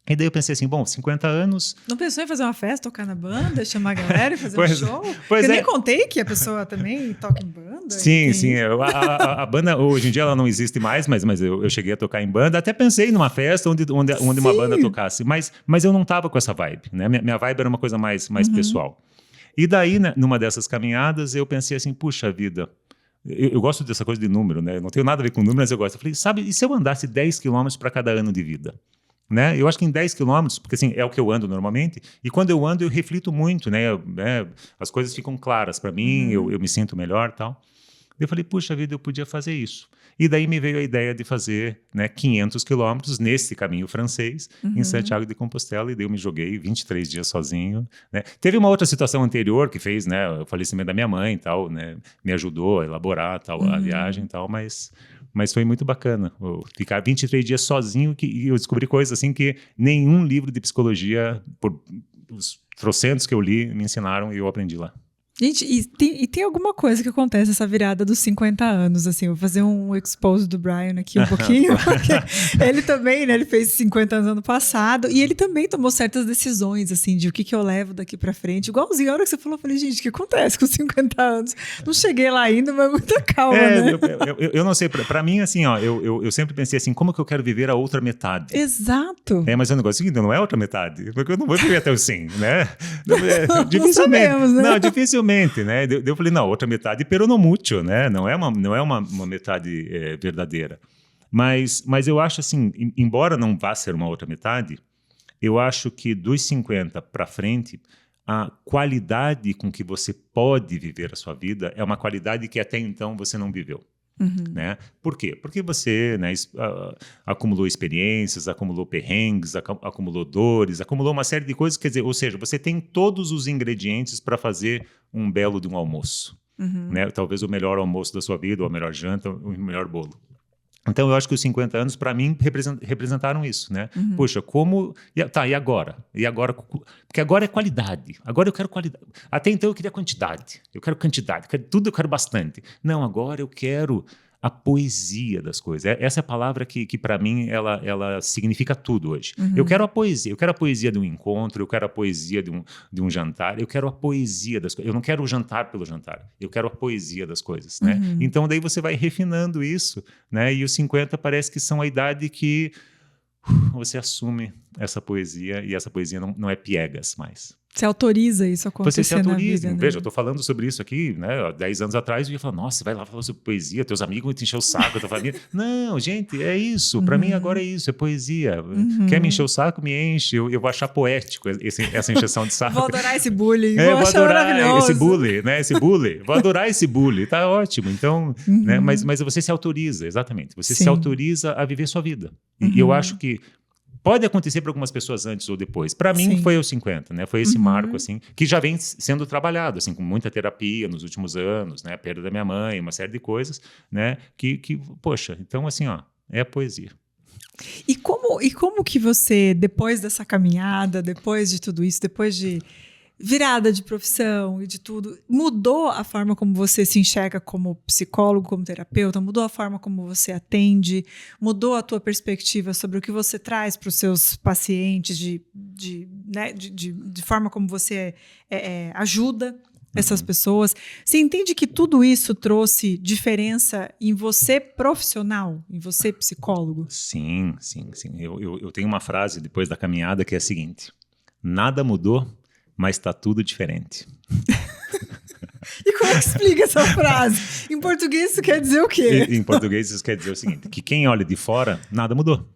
E daí eu pensei assim, bom, 50 anos... Não pensou em fazer uma festa, tocar na banda, chamar a galera e fazer um show? Pois eu nem contei que a pessoa também toca em banda. Sim. A banda, hoje em dia, ela não existe mais, mas eu cheguei a tocar em banda. Até pensei numa festa onde uma banda tocasse, mas eu não tava com essa vibe, né? Minha vibe era uma coisa mais pessoal. E daí, né, numa dessas caminhadas, eu pensei assim, puxa vida, eu gosto dessa coisa de número, né? Eu não tenho nada a ver com número, mas eu gosto. Eu falei, sabe, e se eu andasse 10 quilômetros para cada ano de vida? Né? Eu acho que em 10 quilômetros, porque assim, é o que eu ando normalmente, e quando eu ando eu reflito muito, né? As coisas ficam claras para mim, eu me sinto melhor e tal. Eu falei, puxa vida, eu podia fazer isso. E daí me veio a ideia de fazer, né, 500 quilômetros nesse caminho francês, em Santiago de Compostela, e daí eu me joguei 23 dias sozinho. Né? Teve uma outra situação anterior que fez, né, o falecimento da minha mãe e tal, né, me ajudou a elaborar tal, a viagem e tal, mas foi muito bacana. Ficar 23 dias sozinho e eu descobri coisas assim que nenhum livro de psicologia, por os trocentos que eu li, me ensinaram e eu aprendi lá. Gente, e tem alguma coisa que acontece essa virada dos 50 anos, assim, vou fazer um expose do Brian aqui um pouquinho, porque ele também, né, ele fez 50 anos ano passado, e ele também tomou certas decisões, assim, de o que eu levo daqui pra frente, igualzinho, a hora que você falou, eu falei, gente, o que acontece com 50 anos? Não cheguei lá ainda, mas muita calma, né? Eu não sei, pra mim, assim, ó, eu sempre pensei assim, como que eu quero viver a outra metade? Exato. Mas o negócio é o seguinte, não é a outra metade, porque eu não vou viver até o 100, né? Não sabemos, né? Não, dificilmente. Né? Eu falei, não, outra metade pero no mucho, né? Não é uma metade verdadeira. Mas eu acho assim, embora não vá ser uma outra metade, eu acho que dos 50 para frente, a qualidade com que você pode viver a sua vida é uma qualidade que até então você não viveu. Né? Por quê? Porque você, né, acumulou experiências, acumulou perrengues, acumulou dores, acumulou uma série de coisas, quer dizer, ou seja, você tem todos os ingredientes para fazer um belo de um almoço. Né? Talvez o melhor almoço da sua vida, ou a melhor janta, o melhor bolo. Então, eu acho que os 50 anos, para mim, representaram isso, né? Poxa, como... Tá, e agora? E agora? Porque agora é qualidade. Agora eu quero qualidade. Até então eu queria quantidade. Eu quero quantidade. Tudo eu quero bastante. Não, agora eu quero a poesia das coisas. Essa é a palavra que para mim, ela significa tudo hoje. Eu quero a poesia. Eu quero a poesia de um encontro, eu quero a poesia de um jantar, eu quero a poesia das coisas. Eu não quero o jantar pelo jantar. Eu quero a poesia das coisas, né? Então, daí você vai refinando isso, né? E os 50 parece que são a idade que você assume essa poesia e essa poesia não é piegas mais. Você autoriza isso a acontecer. Você se autoriza. Na vida, Veja, né? eu estou falando sobre isso aqui, né? 10 anos atrás, eu ia falar, nossa, você vai lá falar sobre poesia, teus amigos vão te encher o saco, tua família. Não, gente, é isso. Para mim agora é isso, é poesia. Quer me encher o saco, me enche. Eu vou achar poético essa encheção de saco. Vou adorar esse bullying. Vou achar adorar maravilhoso. esse bullying, né? Esse bullying. Vou adorar esse bullying. Tá ótimo. Então, né? Mas você se autoriza, exatamente. Você se autoriza a viver sua vida. E eu acho que pode acontecer para algumas pessoas antes ou depois. Para mim, foi aos 50, né? Foi esse marco, assim, que já vem sendo trabalhado, assim, com muita terapia nos últimos anos, né? A perda da minha mãe, uma série de coisas, né? Poxa, então, assim, ó, é a poesia. E como que você, depois dessa caminhada, depois de tudo isso, depois de virada de profissão e de tudo, mudou a forma como você se enxerga como psicólogo, como terapeuta? Mudou a forma como você atende? Mudou a tua perspectiva sobre o que você traz para os seus pacientes de forma como você ajuda essas pessoas? Você entende que tudo isso trouxe diferença em você profissional, em você psicólogo? Sim. Eu tenho uma frase depois da caminhada que é a seguinte: nada mudou, mas está tudo diferente. E como é que explica essa frase? Em português isso quer dizer o quê? Em português isso quer dizer o seguinte, que quem olha de fora, nada mudou.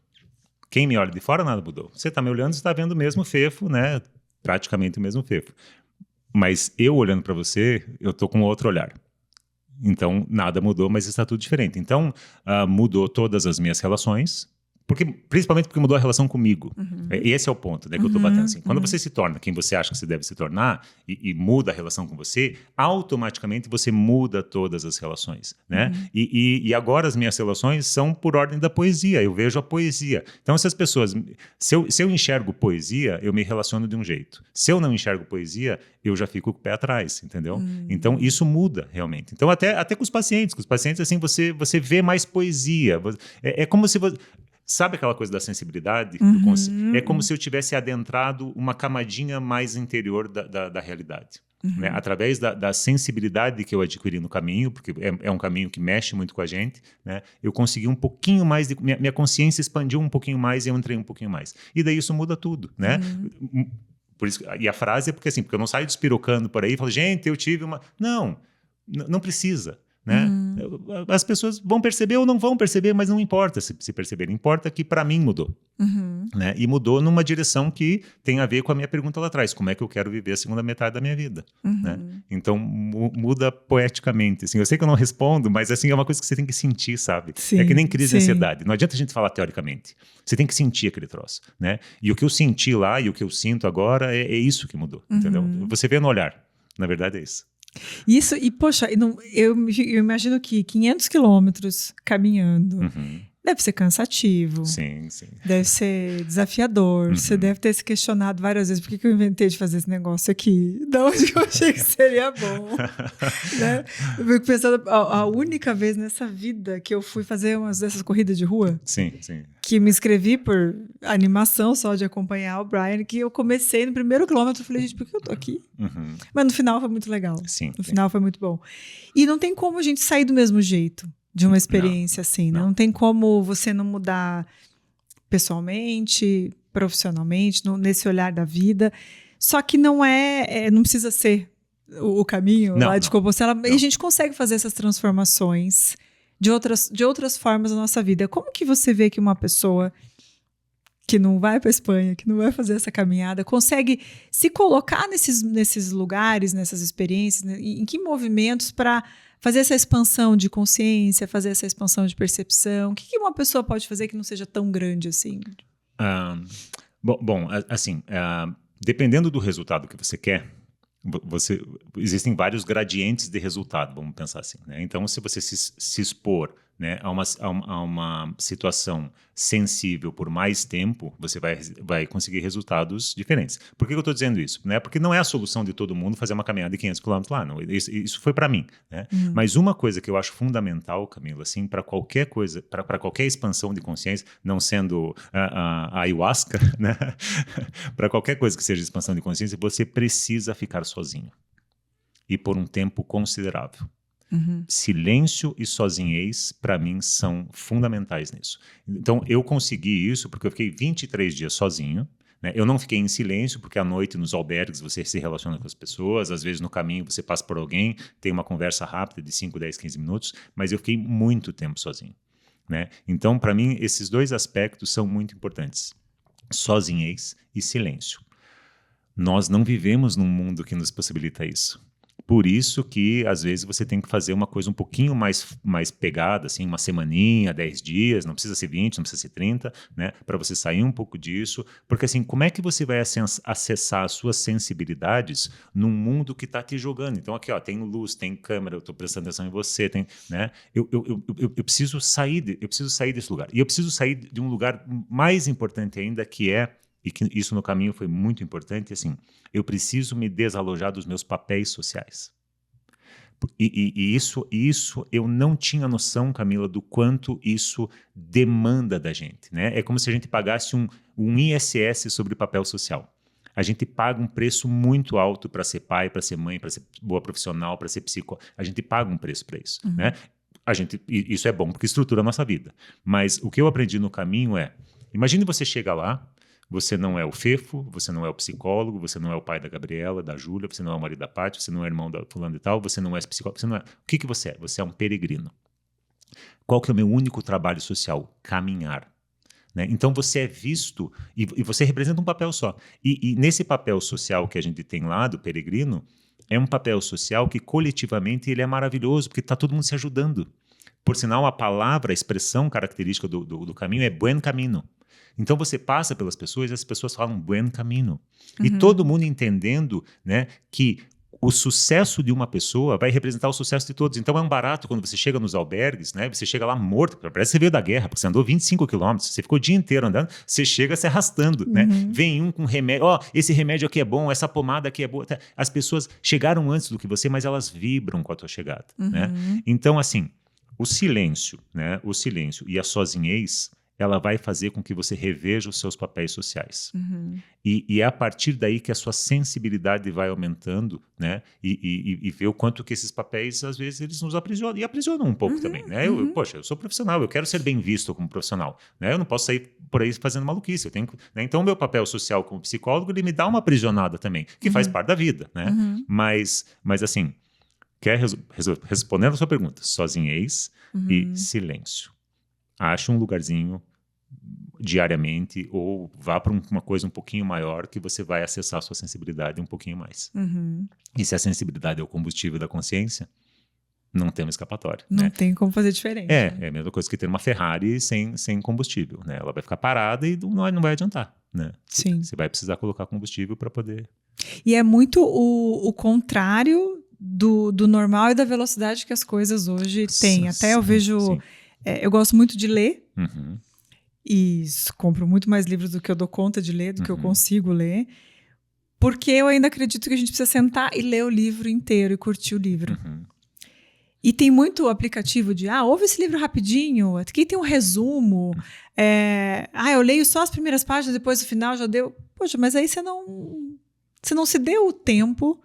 Quem me olha de fora, nada mudou. Você está me olhando, você está vendo o mesmo fefo, né? Praticamente o mesmo fefo. Mas eu olhando para você, eu estou com outro olhar. Então, nada mudou, mas está tudo diferente. Então, mudou todas as minhas relações, principalmente porque mudou a relação comigo. Esse é o ponto, né, que eu estou batendo. Assim. Quando você se torna quem você acha que você deve se tornar e muda a relação com você, automaticamente você muda todas as relações. Né? E agora as minhas relações são por ordem da poesia. Eu vejo a poesia. Então, se as pessoas... Se eu enxergo poesia, eu me relaciono de um jeito. Se eu não enxergo poesia, eu já fico com o pé atrás, entendeu? Então, isso muda realmente. Então, até com os pacientes. Com os pacientes, assim, você vê mais poesia. É como se você... Sabe aquela coisa da sensibilidade? Uhum. É como se eu tivesse adentrado uma camadinha mais interior da realidade. Né? Através da sensibilidade que eu adquiri no caminho, porque é um caminho que mexe muito com a gente, né? Eu consegui um pouquinho mais, minha consciência expandiu um pouquinho mais e eu entrei um pouquinho mais. E daí isso muda tudo, né? Por isso, e a frase é porque assim, porque eu não saio despirocando por aí e falo, gente, eu tive uma... Não precisa. Né? As pessoas vão perceber ou não vão perceber, mas não importa se perceberem. Importa que para mim mudou. Né? E mudou numa direção que tem a ver com a minha pergunta lá atrás. Como é que eu quero viver a segunda metade da minha vida? Né? Então, muda poeticamente. Assim, eu sei que eu não respondo, mas assim, é uma coisa que você tem que sentir, sabe? Sim, é que nem crise de sim. ansiedade. Não adianta a gente falar teoricamente. Você tem que sentir aquele troço. Né? E o que eu senti lá e o que eu sinto agora é isso que mudou. Entendeu? Você vê no olhar. Na verdade é isso. Isso, e poxa, eu imagino que 500 quilômetros caminhando deve ser cansativo. Sim, sim. Deve ser desafiador. Você deve ter se questionado várias vezes por que eu inventei de fazer esse negócio aqui? De onde eu achei que seria bom? Né? Eu fico pensando, a única vez nessa vida que eu fui fazer umas dessas corridas de rua, sim, sim. que me inscrevi por animação só de acompanhar o Brian, que eu comecei no primeiro quilômetro, eu falei, gente, por que eu tô aqui? Mas no final foi muito legal. Sim, no final foi muito bom. E não tem como a gente sair do mesmo jeito de uma experiência assim, né? Não tem como você não mudar pessoalmente, profissionalmente, nesse olhar da vida. Só que não precisa ser o caminho lá de Compostela. E a gente consegue fazer essas transformações de outras formas na nossa vida. Como que você vê que uma pessoa que não vai para a Espanha, que não vai fazer essa caminhada, consegue se colocar nesses lugares, nessas experiências, né? Em que movimentos para fazer essa expansão de consciência, fazer essa expansão de percepção? O que uma pessoa pode fazer que não seja tão grande assim? Dependendo do resultado que você quer, existem vários gradientes de resultado, vamos pensar assim. Né? Então, se você se expor, né, a uma situação sensível por mais tempo, você vai conseguir resultados diferentes. Por que eu estou dizendo isso? Né? Porque não é a solução de todo mundo fazer uma caminhada de 500 km lá. Não. Isso foi para mim. Né? Mas uma coisa que eu acho fundamental, Camila, assim, para qualquer coisa, para qualquer expansão de consciência, não sendo a ayahuasca, né? Para qualquer coisa que seja expansão de consciência, você precisa ficar sozinho. E por um tempo considerável. Silêncio e sozinhez, para mim, são fundamentais nisso. Então, eu consegui isso porque eu fiquei 23 dias sozinho. Né? Eu não fiquei em silêncio, porque à noite nos albergues você se relaciona com as pessoas, às vezes no caminho você passa por alguém, tem uma conversa rápida de 5, 10, 15 minutos, mas eu fiquei muito tempo sozinho. Né? Então, para mim, esses dois aspectos são muito importantes. Sozinhez e silêncio. Nós não vivemos num mundo que nos possibilita isso. Por isso que, às vezes, você tem que fazer uma coisa um pouquinho mais pegada, assim, uma semaninha, 10 dias, não precisa ser 20, não precisa ser 30, né, para você sair um pouco disso. Porque, assim, como é que você vai acessar as suas sensibilidades num mundo que está te jogando? Então, aqui, ó, tem luz, tem câmera, eu estou prestando atenção em você, né? Eu preciso sair desse lugar. E eu preciso sair de um lugar mais importante ainda, que é, e que isso no caminho foi muito importante, assim, eu preciso me desalojar dos meus papéis sociais. E isso eu não tinha noção, Camila, do quanto isso demanda da gente. Né? É como se a gente pagasse um ISS sobre papel social. A gente paga um preço muito alto para ser pai, para ser mãe, para ser boa profissional, para ser psicólogo. A gente paga um preço para isso. Né? Isso é bom porque estrutura a nossa vida. Mas o que eu aprendi no caminho é, imagine você chega lá, você não é o Fefo, você não é o psicólogo, você não é o pai da Gabriela, da Júlia, você não é o marido da Paty, você não é o irmão da fulano e tal, você não é psicólogo, você não é... O que você é? Você é um peregrino. Qual que é o meu único trabalho social? Caminhar. Né? Então você é visto e você representa um papel só. E nesse papel social que a gente tem lá do peregrino, é um papel social que coletivamente ele é maravilhoso, porque está todo mundo se ajudando. Por sinal, a palavra, a expressão característica do caminho é buen camino. Então você passa pelas pessoas e as pessoas falam buen camino. E todo mundo entendendo, né, que o sucesso de uma pessoa vai representar o sucesso de todos. Então é um barato quando você chega nos albergues, né, você chega lá morto, parece que você veio da guerra, porque você andou 25 quilômetros, você ficou o dia inteiro andando, você chega se arrastando. Né? Vem um com remédio, esse remédio aqui é bom, essa pomada aqui é boa. As pessoas chegaram antes do que você, mas elas vibram com a tua chegada. Né? Então, assim, o silêncio, né, e a sozinhez ela vai fazer com que você reveja os seus papéis sociais. E é a partir daí que a sua sensibilidade vai aumentando, né? E ver o quanto que esses papéis, às vezes, eles nos aprisionam. E aprisionam um pouco também, né? Poxa, eu sou profissional, eu quero ser bem visto como profissional, né? Eu não posso sair por aí fazendo maluquice. Eu tenho, né? Então, o meu papel social como psicólogo, ele me dá uma aprisionada também, que faz parte da vida, né? Mas assim, respondendo a sua pergunta, sozinhez e silêncio. Ache um lugarzinho diariamente ou vá para uma coisa um pouquinho maior que você vai acessar a sua sensibilidade um pouquinho mais. E se a sensibilidade é o combustível da consciência, não tem uma escapatória. Não tem como fazer diferente. É a mesma coisa que ter uma Ferrari sem combustível, né? Ela vai ficar parada e não vai adiantar, né? Sim. Você vai precisar colocar combustível para poder... E é muito o contrário do normal e da velocidade que as coisas hoje têm. Até eu vejo... eu gosto muito de ler. E compro muito mais livros do que eu dou conta de ler, do que eu consigo ler. Porque eu ainda acredito que a gente precisa sentar e ler o livro inteiro e curtir o livro. E tem muito aplicativo de, ouve esse livro rapidinho, aqui tem um resumo. Eu leio só as primeiras páginas, depois o final já deu. Poxa, mas aí você não se deu o tempo.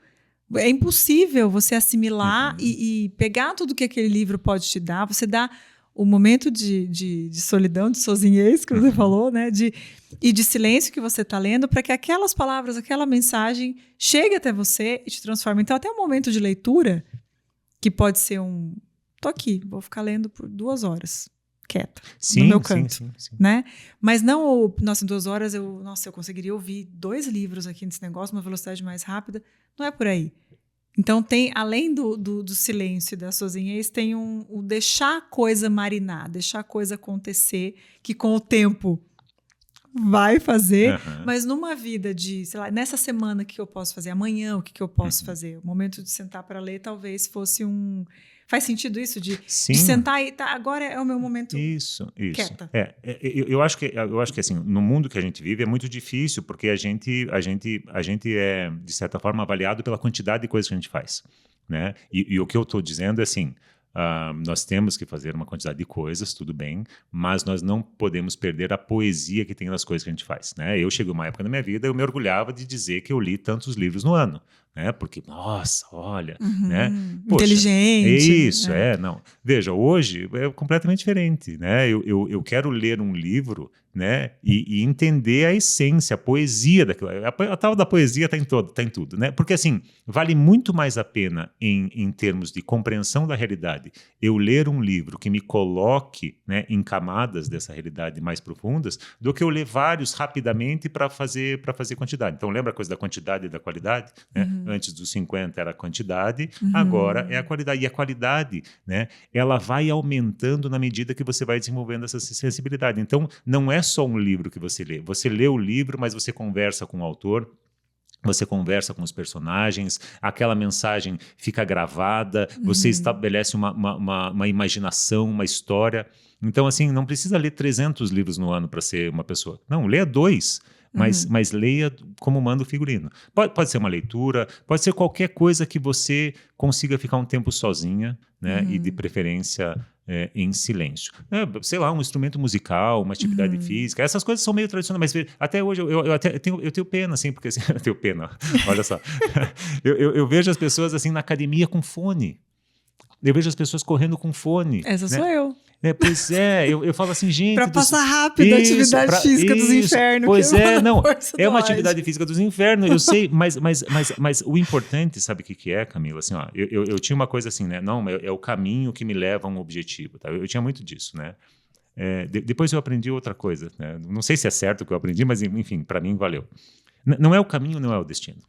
É impossível você assimilar e pegar tudo que aquele livro pode te dar. Você dá o momento de solidão, de sozinhez, que você falou, né? E de silêncio que você está lendo, para que aquelas palavras, aquela mensagem chegue até você e te transforme. Então, até um momento de leitura, que pode ser tô aqui, vou ficar lendo por 2 horas, quieta, no meu canto. Sim. Né? Mas não, em 2 horas, eu conseguiria ouvir 2 livros aqui nesse negócio, uma velocidade mais rápida. Não é por aí. Então, além do silêncio e da sozinhez, tem o deixar a coisa marinar, deixar a coisa acontecer, que com o tempo vai fazer, mas numa vida de, sei lá, nessa semana o que eu posso fazer? Amanhã o que eu posso fazer? O momento de sentar para ler talvez fosse Faz sentido isso? De sentar e agora é o meu momento quieta. Eu acho que assim, no mundo que a gente vive é muito difícil, porque a gente é, de certa forma, avaliado pela quantidade de coisas que a gente faz, né? E o que eu estou dizendo é assim, nós temos que fazer uma quantidade de coisas, tudo bem, mas nós não podemos perder a poesia que tem nas coisas que a gente faz, né? Eu cheguei uma época na minha vida, eu me orgulhava de dizer que eu li tantos livros no ano, né? Porque, nossa, olha, né? Poxa, inteligente. Isso, não. Veja, hoje é completamente diferente, né? Eu quero ler um livro, né? E entender a essência, a poesia daquilo. A tal da poesia está em tudo, né? Porque, assim, vale muito mais a pena em termos de compreensão da realidade eu ler um livro que me coloque, né, em camadas dessa realidade mais profundas do que eu ler vários rapidamente para fazer quantidade. Então, lembra a coisa da quantidade e da qualidade? Né? Antes dos 50 era a quantidade, agora é a qualidade. E a qualidade, né, ela vai aumentando na medida que você vai desenvolvendo essa sensibilidade. Então, não é só um livro que você lê. Você lê o livro, mas você conversa com o autor, você conversa com os personagens, aquela mensagem fica gravada, você estabelece uma imaginação, uma história. Então, assim, não precisa ler 300 livros no ano para ser uma pessoa. Não, leia 2, mas leia como manda o figurino. Pode ser uma leitura, pode ser qualquer coisa que você consiga ficar um tempo sozinha, né? E de preferência em silêncio. Sei lá, um instrumento musical, uma atividade física, essas coisas são meio tradicionais, mas até hoje eu tenho pena, assim, porque assim, eu tenho pena, olha só. eu vejo as pessoas assim na academia com fone. Eu vejo as pessoas correndo com fone. Essa né? sou eu. Pois é, eu falo assim, gente... Para passar rápido a atividade física dos infernos. Pois é uma atividade física dos infernos, eu sei, mas o importante, sabe o que é, Camila? Assim, ó, eu tinha uma coisa assim, né? Não, é o caminho que me leva a um objetivo. Tá? Eu tinha muito disso, né? Depois eu aprendi outra coisa. Né? Não sei se é certo o que eu aprendi, mas enfim, para mim valeu. Não é o caminho, não é o destino.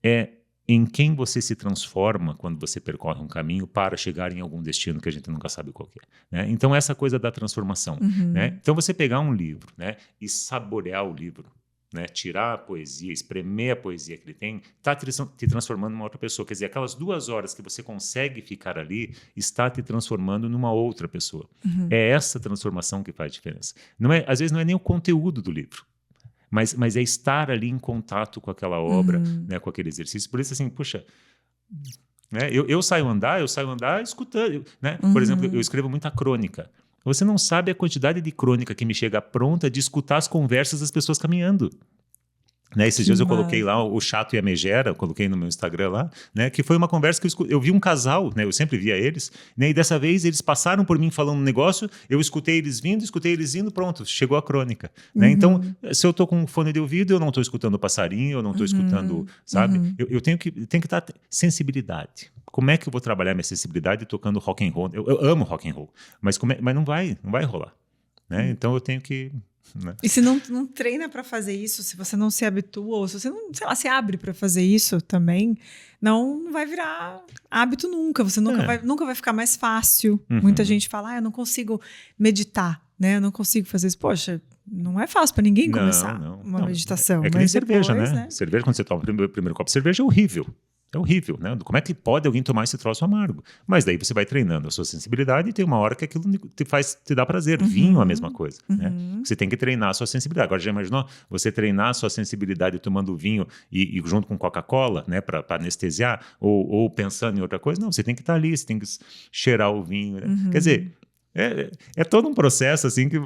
É em quem você se transforma quando você percorre um caminho para chegar em algum destino que a gente nunca sabe qual que é. Né? Então, essa coisa da transformação. Né? Então, você pegar um livro, né, e saborear o livro, né, tirar a poesia, espremer a poesia que ele tem, está te transformando numa outra pessoa. Quer dizer, aquelas 2 horas que você consegue ficar ali, está te transformando numa outra pessoa. É essa transformação que faz diferença. Às vezes não é nem o conteúdo do livro, mas é estar ali em contato com aquela obra, né, com aquele exercício. Por isso, assim, puxa, né, eu saio andar escutando. Né? Por exemplo, eu escrevo muita crônica. Você não sabe a quantidade de crônica que me chega pronta de escutar as conversas das pessoas caminhando. Né, esses dias eu coloquei lá o Chato e a Megera, eu coloquei no meu Instagram lá, né, que foi uma conversa que eu vi um casal, né, eu sempre via eles, né, e dessa vez eles passaram por mim falando um negócio, eu escutei eles indo, pronto, chegou a crônica. Né? Então, se eu estou com um fone de ouvido, eu não estou escutando o passarinho, eu não estou escutando, sabe? Eu tenho que estar sensibilidade. Como é que eu vou trabalhar minha sensibilidade tocando rock and roll? Eu amo rock and roll, mas não vai rolar. Né? Então eu tenho que... Né? E se não treina para fazer isso, se você não se habitua, ou se você não, sei lá, se abre para fazer isso também, não vai virar hábito nunca. Você nunca vai ficar mais fácil. Muita gente fala, eu não consigo meditar, né? Eu não consigo fazer isso. Poxa, não é fácil para ninguém começar uma meditação. É que nem cerveja, né? Cerveja, quando você toma o primeiro copo de cerveja, é horrível. É horrível, né? Como é que pode alguém tomar esse troço amargo? Mas daí você vai treinando a sua sensibilidade e tem uma hora que aquilo te dá prazer. Vinho é a mesma coisa, né? Você tem que treinar a sua sensibilidade. Agora, já imaginou você treinar a sua sensibilidade tomando vinho e junto com Coca-Cola, né? Para anestesiar? Ou pensando em outra coisa? Não, você tem que estar ali, você tem que cheirar o vinho. Né? Quer dizer... É todo um processo, assim, que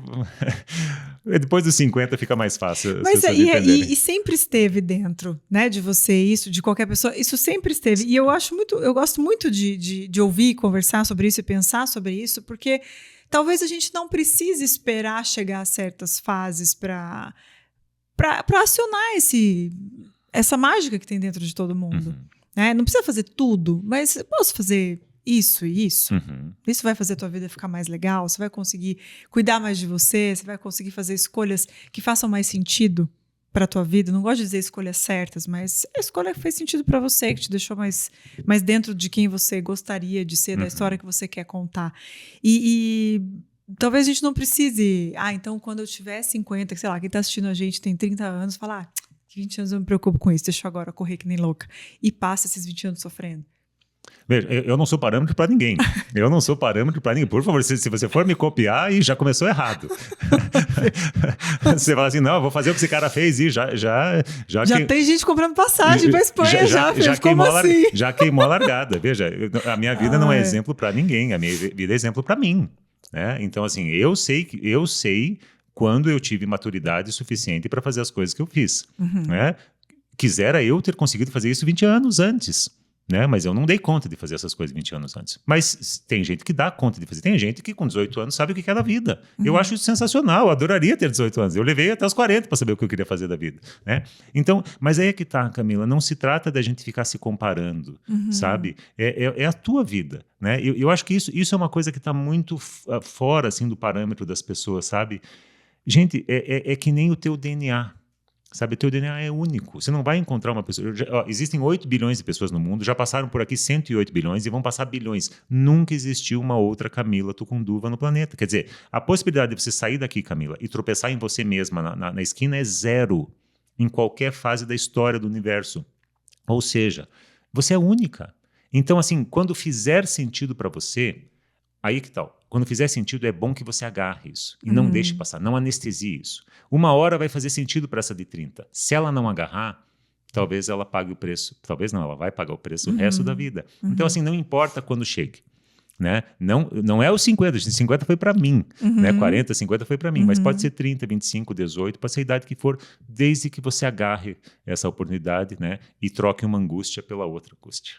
depois dos 50 fica mais fácil. Mas e sempre esteve dentro, né, de você, isso, de qualquer pessoa, isso sempre esteve. E eu gosto muito de ouvir, conversar sobre isso e pensar sobre isso, porque talvez a gente não precise esperar chegar a certas fases para acionar essa mágica que tem dentro de todo mundo. Né? Não precisa fazer tudo, mas eu posso fazer... isso e isso. Isso vai fazer a tua vida ficar mais legal, você vai conseguir cuidar mais de você, você vai conseguir fazer escolhas que façam mais sentido para a tua vida. Não gosto de dizer escolhas certas, mas a escolha que fez sentido para você, que te deixou mais dentro de quem você gostaria de ser, da história que você quer contar. E talvez a gente não precise... então quando eu tiver 50, sei lá, quem está assistindo a gente tem 30 anos, falar, 20 anos eu me preocupo com isso, deixa eu agora correr que nem louca. E passa esses 20 anos sofrendo. Veja, eu não sou parâmetro para ninguém. Eu não sou parâmetro para ninguém. Por favor, se você for me copiar, aí já começou errado. Você fala assim, não, eu vou fazer o que esse cara fez e já tem gente comprando passagem para Espanha já queimou a largada. Veja, a minha vida não é exemplo para ninguém. A minha vida é exemplo para mim. Né? Então, assim, eu sei quando eu tive maturidade suficiente para fazer as coisas que eu fiz. Né? Quisera eu ter conseguido fazer isso 20 anos antes. Né? Mas eu não dei conta de fazer essas coisas 20 anos antes. Mas tem gente que dá conta de fazer. Tem gente que com 18 anos sabe o que é da vida. Eu acho isso sensacional. Eu adoraria ter 18 anos. Eu levei até os 40 para saber o que eu queria fazer da vida. Né? Então, mas aí é que tá, Camila. Não se trata da gente ficar se comparando, sabe? É a tua vida. Né? Eu acho que isso é uma coisa que está muito fora assim, do parâmetro das pessoas, sabe? Gente, é que nem o teu DNA. Sabe, o teu DNA é único. Você não vai encontrar uma pessoa... existem 8 bilhões de pessoas no mundo, já passaram por aqui 108 bilhões e vão passar bilhões. Nunca existiu uma outra Camila Tucunduva no planeta. Quer dizer, a possibilidade de você sair daqui, Camila, e tropeçar em você mesma na esquina é zero em qualquer fase da história do universo. Ou seja, você é única. Então, assim, quando fizer sentido para você, aí que tal? Quando fizer sentido, é bom que você agarre isso. E não deixe passar, não anestesie isso. Uma hora vai fazer sentido para essa de 30. Se ela não agarrar, talvez ela pague o preço. Talvez não, ela vai pagar o preço o resto da vida. Então, assim, não importa quando chegue. Né? Não é os 50, 50 foi para mim. Né? 40, 50 foi para mim. Mas pode ser 30, 25, 18, pode ser a idade que for, desde que você agarre essa oportunidade, né? E troque uma angústia pela outra angústia.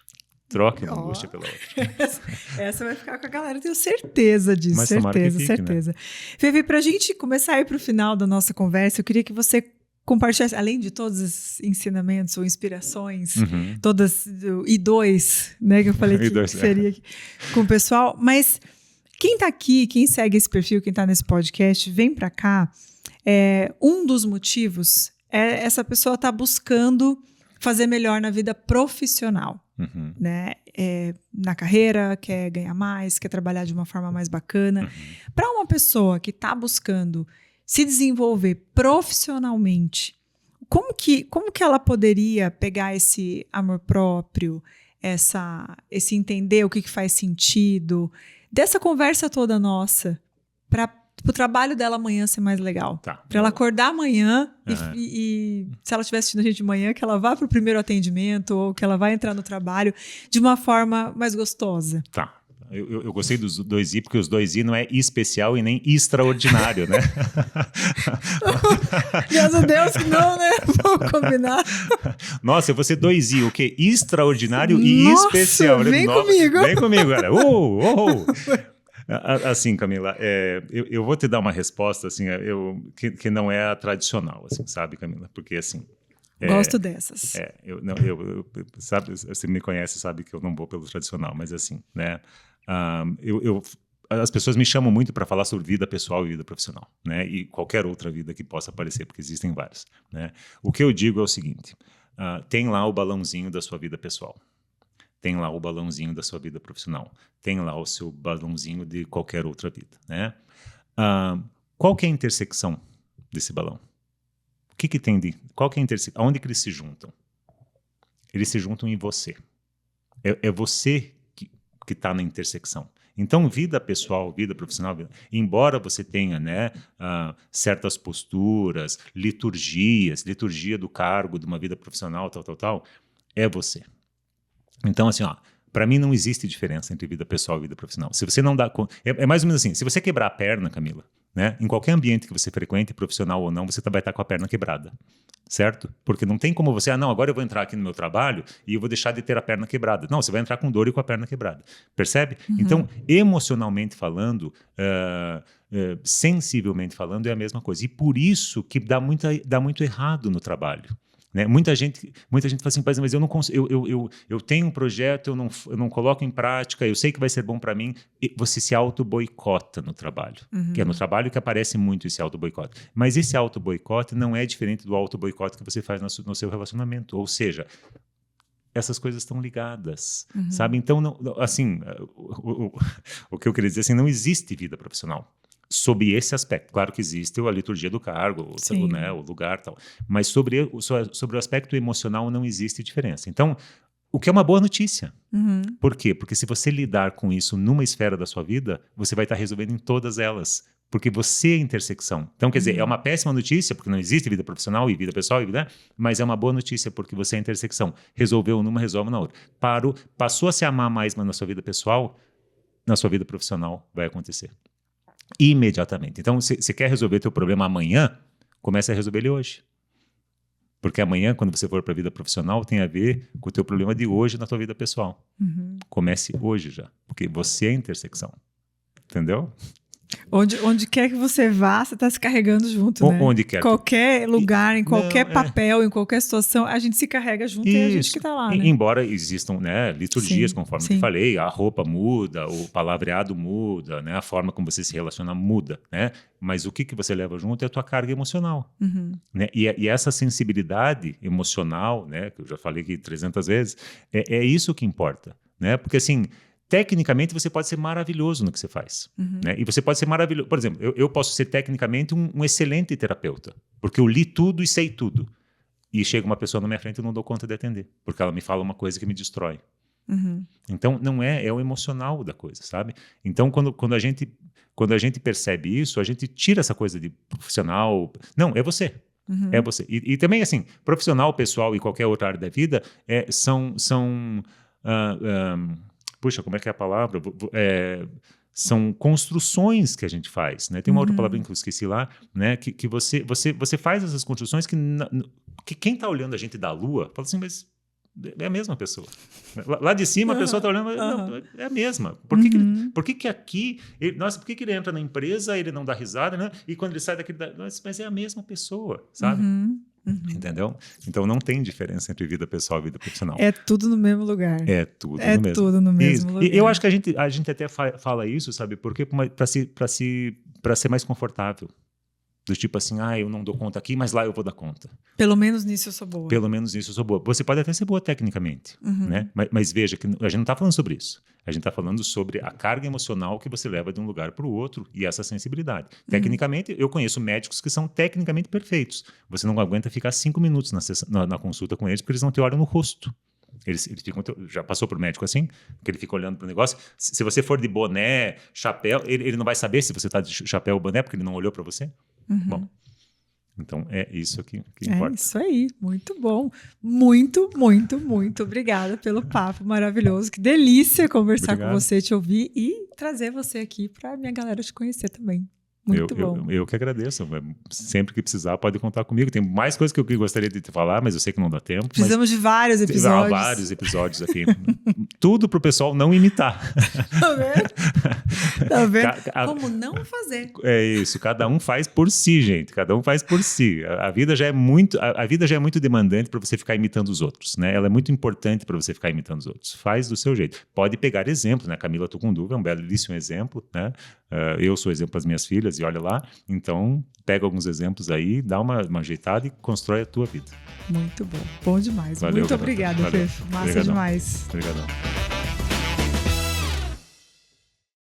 Troque uma angústia pela outra. Essa vai ficar com a galera, eu tenho certeza disso. Mas certeza. Né? Fê, pra gente começar a ir pro final da nossa conversa, eu queria que você compartilhasse, além de todos os ensinamentos ou inspirações, todas, I2, né, que eu falei que seria aqui, com o pessoal, mas quem tá aqui, quem segue esse perfil, quem tá nesse podcast, vem pra cá, um dos motivos é essa pessoa tá buscando fazer melhor na vida profissional. Né? Na carreira, quer ganhar mais, quer trabalhar de uma forma mais bacana. Para uma pessoa que está buscando se desenvolver profissionalmente, como que ela poderia pegar esse amor próprio, esse entender o que faz sentido, dessa conversa toda nossa, para o trabalho dela amanhã ser mais legal. Para ela acordar amanhã e se ela estiver assistindo a gente de manhã, que ela vá para o primeiro atendimento ou que ela vá entrar no trabalho de uma forma mais gostosa. Eu gostei dos 2i, porque os 2i não é especial e nem extraordinário, né? Graças a Deus que não, né? Vamos combinar. Nossa, eu vou ser 2i, o quê? Extraordinário e Nossa, especial. vem comigo. Vem comigo, cara. Assim, Camila, eu vou te dar uma resposta assim, que não é a tradicional, assim, sabe, Camila? Porque assim... Gosto dessas. Sabe, você me conhece, sabe que eu não vou pelo tradicional, mas assim, né? As pessoas me chamam muito para falar sobre vida pessoal e vida profissional, né? E qualquer outra vida que possa aparecer, porque existem várias, né? O que eu digo é o seguinte: tem lá o balãozinho da sua vida pessoal, tem lá o balãozinho da sua vida profissional, tem lá o seu balãozinho de qualquer outra vida, né? Qual que é a intersecção desse balão? O que tem qual que é a intersecção? Aonde que eles se juntam? Eles se juntam em você. É você que está na intersecção. Então, vida pessoal, vida profissional, embora você tenha, né, certas posturas, liturgia do cargo de uma vida profissional, tal, é você. Então, assim, para mim não existe diferença entre vida pessoal e vida profissional. Se você não dá conta... É mais ou menos assim, se você quebrar a perna, Camila, né, em qualquer ambiente que você frequente, profissional ou não, você vai estar com a perna quebrada, certo? Porque não tem como você, não, agora eu vou entrar aqui no meu trabalho e eu vou deixar de ter a perna quebrada. Não, você vai entrar com dor e com a perna quebrada, percebe? Uhum. Então, emocionalmente falando, sensivelmente falando, é a mesma coisa. E por isso que dá muito errado no trabalho. Né? Muita gente fala assim, mas eu não consigo, eu tenho um projeto, eu não coloco em prática, eu sei que vai ser bom para mim, e você se auto-boicota no trabalho. Uhum. Que é no trabalho que aparece muito esse auto-boicote. Mas esse auto-boicote não é diferente do auto-boicote que você faz no seu relacionamento. Ou seja, essas coisas estão ligadas, sabe? Então, assim, o que eu queria dizer assim, não existe vida profissional. Sob esse aspecto. Claro que existe a liturgia do cargo, né, o lugar e tal. Mas sobre o aspecto emocional não existe diferença. Então, o que é uma boa notícia. Uhum. Por quê? Porque se você lidar com isso numa esfera da sua vida, você vai estar resolvendo em todas elas. Porque você é a intersecção. Então, quer dizer, é uma péssima notícia, porque não existe vida profissional e vida pessoal, né? Mas é uma boa notícia, porque você é a intersecção. Resolveu numa, resolve na outra. Passou a se amar mais na sua vida pessoal, na sua vida profissional vai acontecer. Imediatamente. Então, se quer resolver teu problema amanhã, comece a resolver ele hoje. Porque amanhã, quando você for para a vida profissional, tem a ver com o teu problema de hoje na tua vida pessoal. Uhum. Comece hoje já, porque você é a intersecção. Entendeu? Onde quer que você vá, você está se carregando junto, né? Onde quer. Qualquer lugar, em qualquer papel, em qualquer situação, a gente se carrega junto e é a gente que está lá, né? Embora existam, né, liturgias, conforme eu falei, a roupa muda, o palavreado muda, né, a forma como você se relaciona muda, né? Mas o que você leva junto é a tua carga emocional. Uhum. Né? E essa sensibilidade emocional, né, que eu já falei aqui 300 vezes, é isso que importa, né? Porque assim... Tecnicamente, você pode ser maravilhoso no que você faz. Uhum. Né? E você pode ser maravilhoso. Por exemplo, eu posso ser tecnicamente um excelente terapeuta, porque eu li tudo e sei tudo. E chega uma pessoa na minha frente e eu não dou conta de atender, porque ela me fala uma coisa que me destrói. Uhum. Então, não é o emocional da coisa, sabe? Então, quando a gente percebe isso, a gente tira essa coisa de profissional. Não, é você. Uhum. É você. E também, assim, profissional, pessoal e qualquer outra área da vida são puxa, como é que é a palavra? São construções que a gente faz, né? Tem uma outra palavrinha que eu esqueci lá, né? Que você faz essas construções que quem está olhando a gente da Lua fala assim, mas é a mesma pessoa. Lá de cima a pessoa está olhando, não, é a mesma. Por que aqui... por que ele entra na empresa, ele não dá risada, né? E quando ele sai daqui, mas é a mesma pessoa, sabe? Uhum. Entendeu? Então não tem diferença entre vida pessoal e vida profissional. É tudo no mesmo lugar. É tudo no mesmo lugar. E eu acho que a gente até fala isso, sabe? Porque para ser mais confortável. Do tipo assim, eu não dou conta aqui, mas lá eu vou dar conta. Pelo menos nisso eu sou boa. Pelo menos nisso eu sou boa. Você pode até ser boa tecnicamente, né? Mas veja que a gente não está falando sobre isso. A gente está falando sobre a carga emocional que você leva de um lugar para o outro e essa sensibilidade. Tecnicamente, eu conheço médicos que são tecnicamente perfeitos. Você não aguenta ficar 5 minutos na consulta com eles porque eles não te olham no rosto. Eles ficam, já passou por médico assim? Que ele fica olhando para o negócio. Se você for de boné, chapéu, ele não vai saber se você está de chapéu ou boné porque ele não olhou para você? Bom, Então, é isso que É importa. isso aí, muito bom. Muito, muito, muito obrigada pelo papo maravilhoso. Que delícia conversar com você, te ouvir e trazer você aqui para minha galera te conhecer também. Muito bom. Eu que agradeço. Sempre que precisar, pode contar comigo. Tem mais coisas que eu gostaria de te falar, mas eu sei que não dá tempo. Precisamos de vários episódios. Vários episódios aqui. Tudo pro pessoal não imitar. Tá vendo? Tá vendo? Como não fazer. É isso. Cada um faz por si, gente. Cada um faz por si. A vida já é muito demandante para você ficar imitando os outros, né? Ela é muito importante para você ficar imitando os outros. Faz do seu jeito. Pode pegar exemplos, né? Camila Tucunduva é um belíssimo exemplo, né? Eu sou exemplo das minhas filhas e olha lá. Então, pega alguns exemplos aí, dá uma ajeitada e constrói a tua vida. Muito bom. Bom demais. Valeu, muito obrigada, Fê. Massa demais. Obrigadão.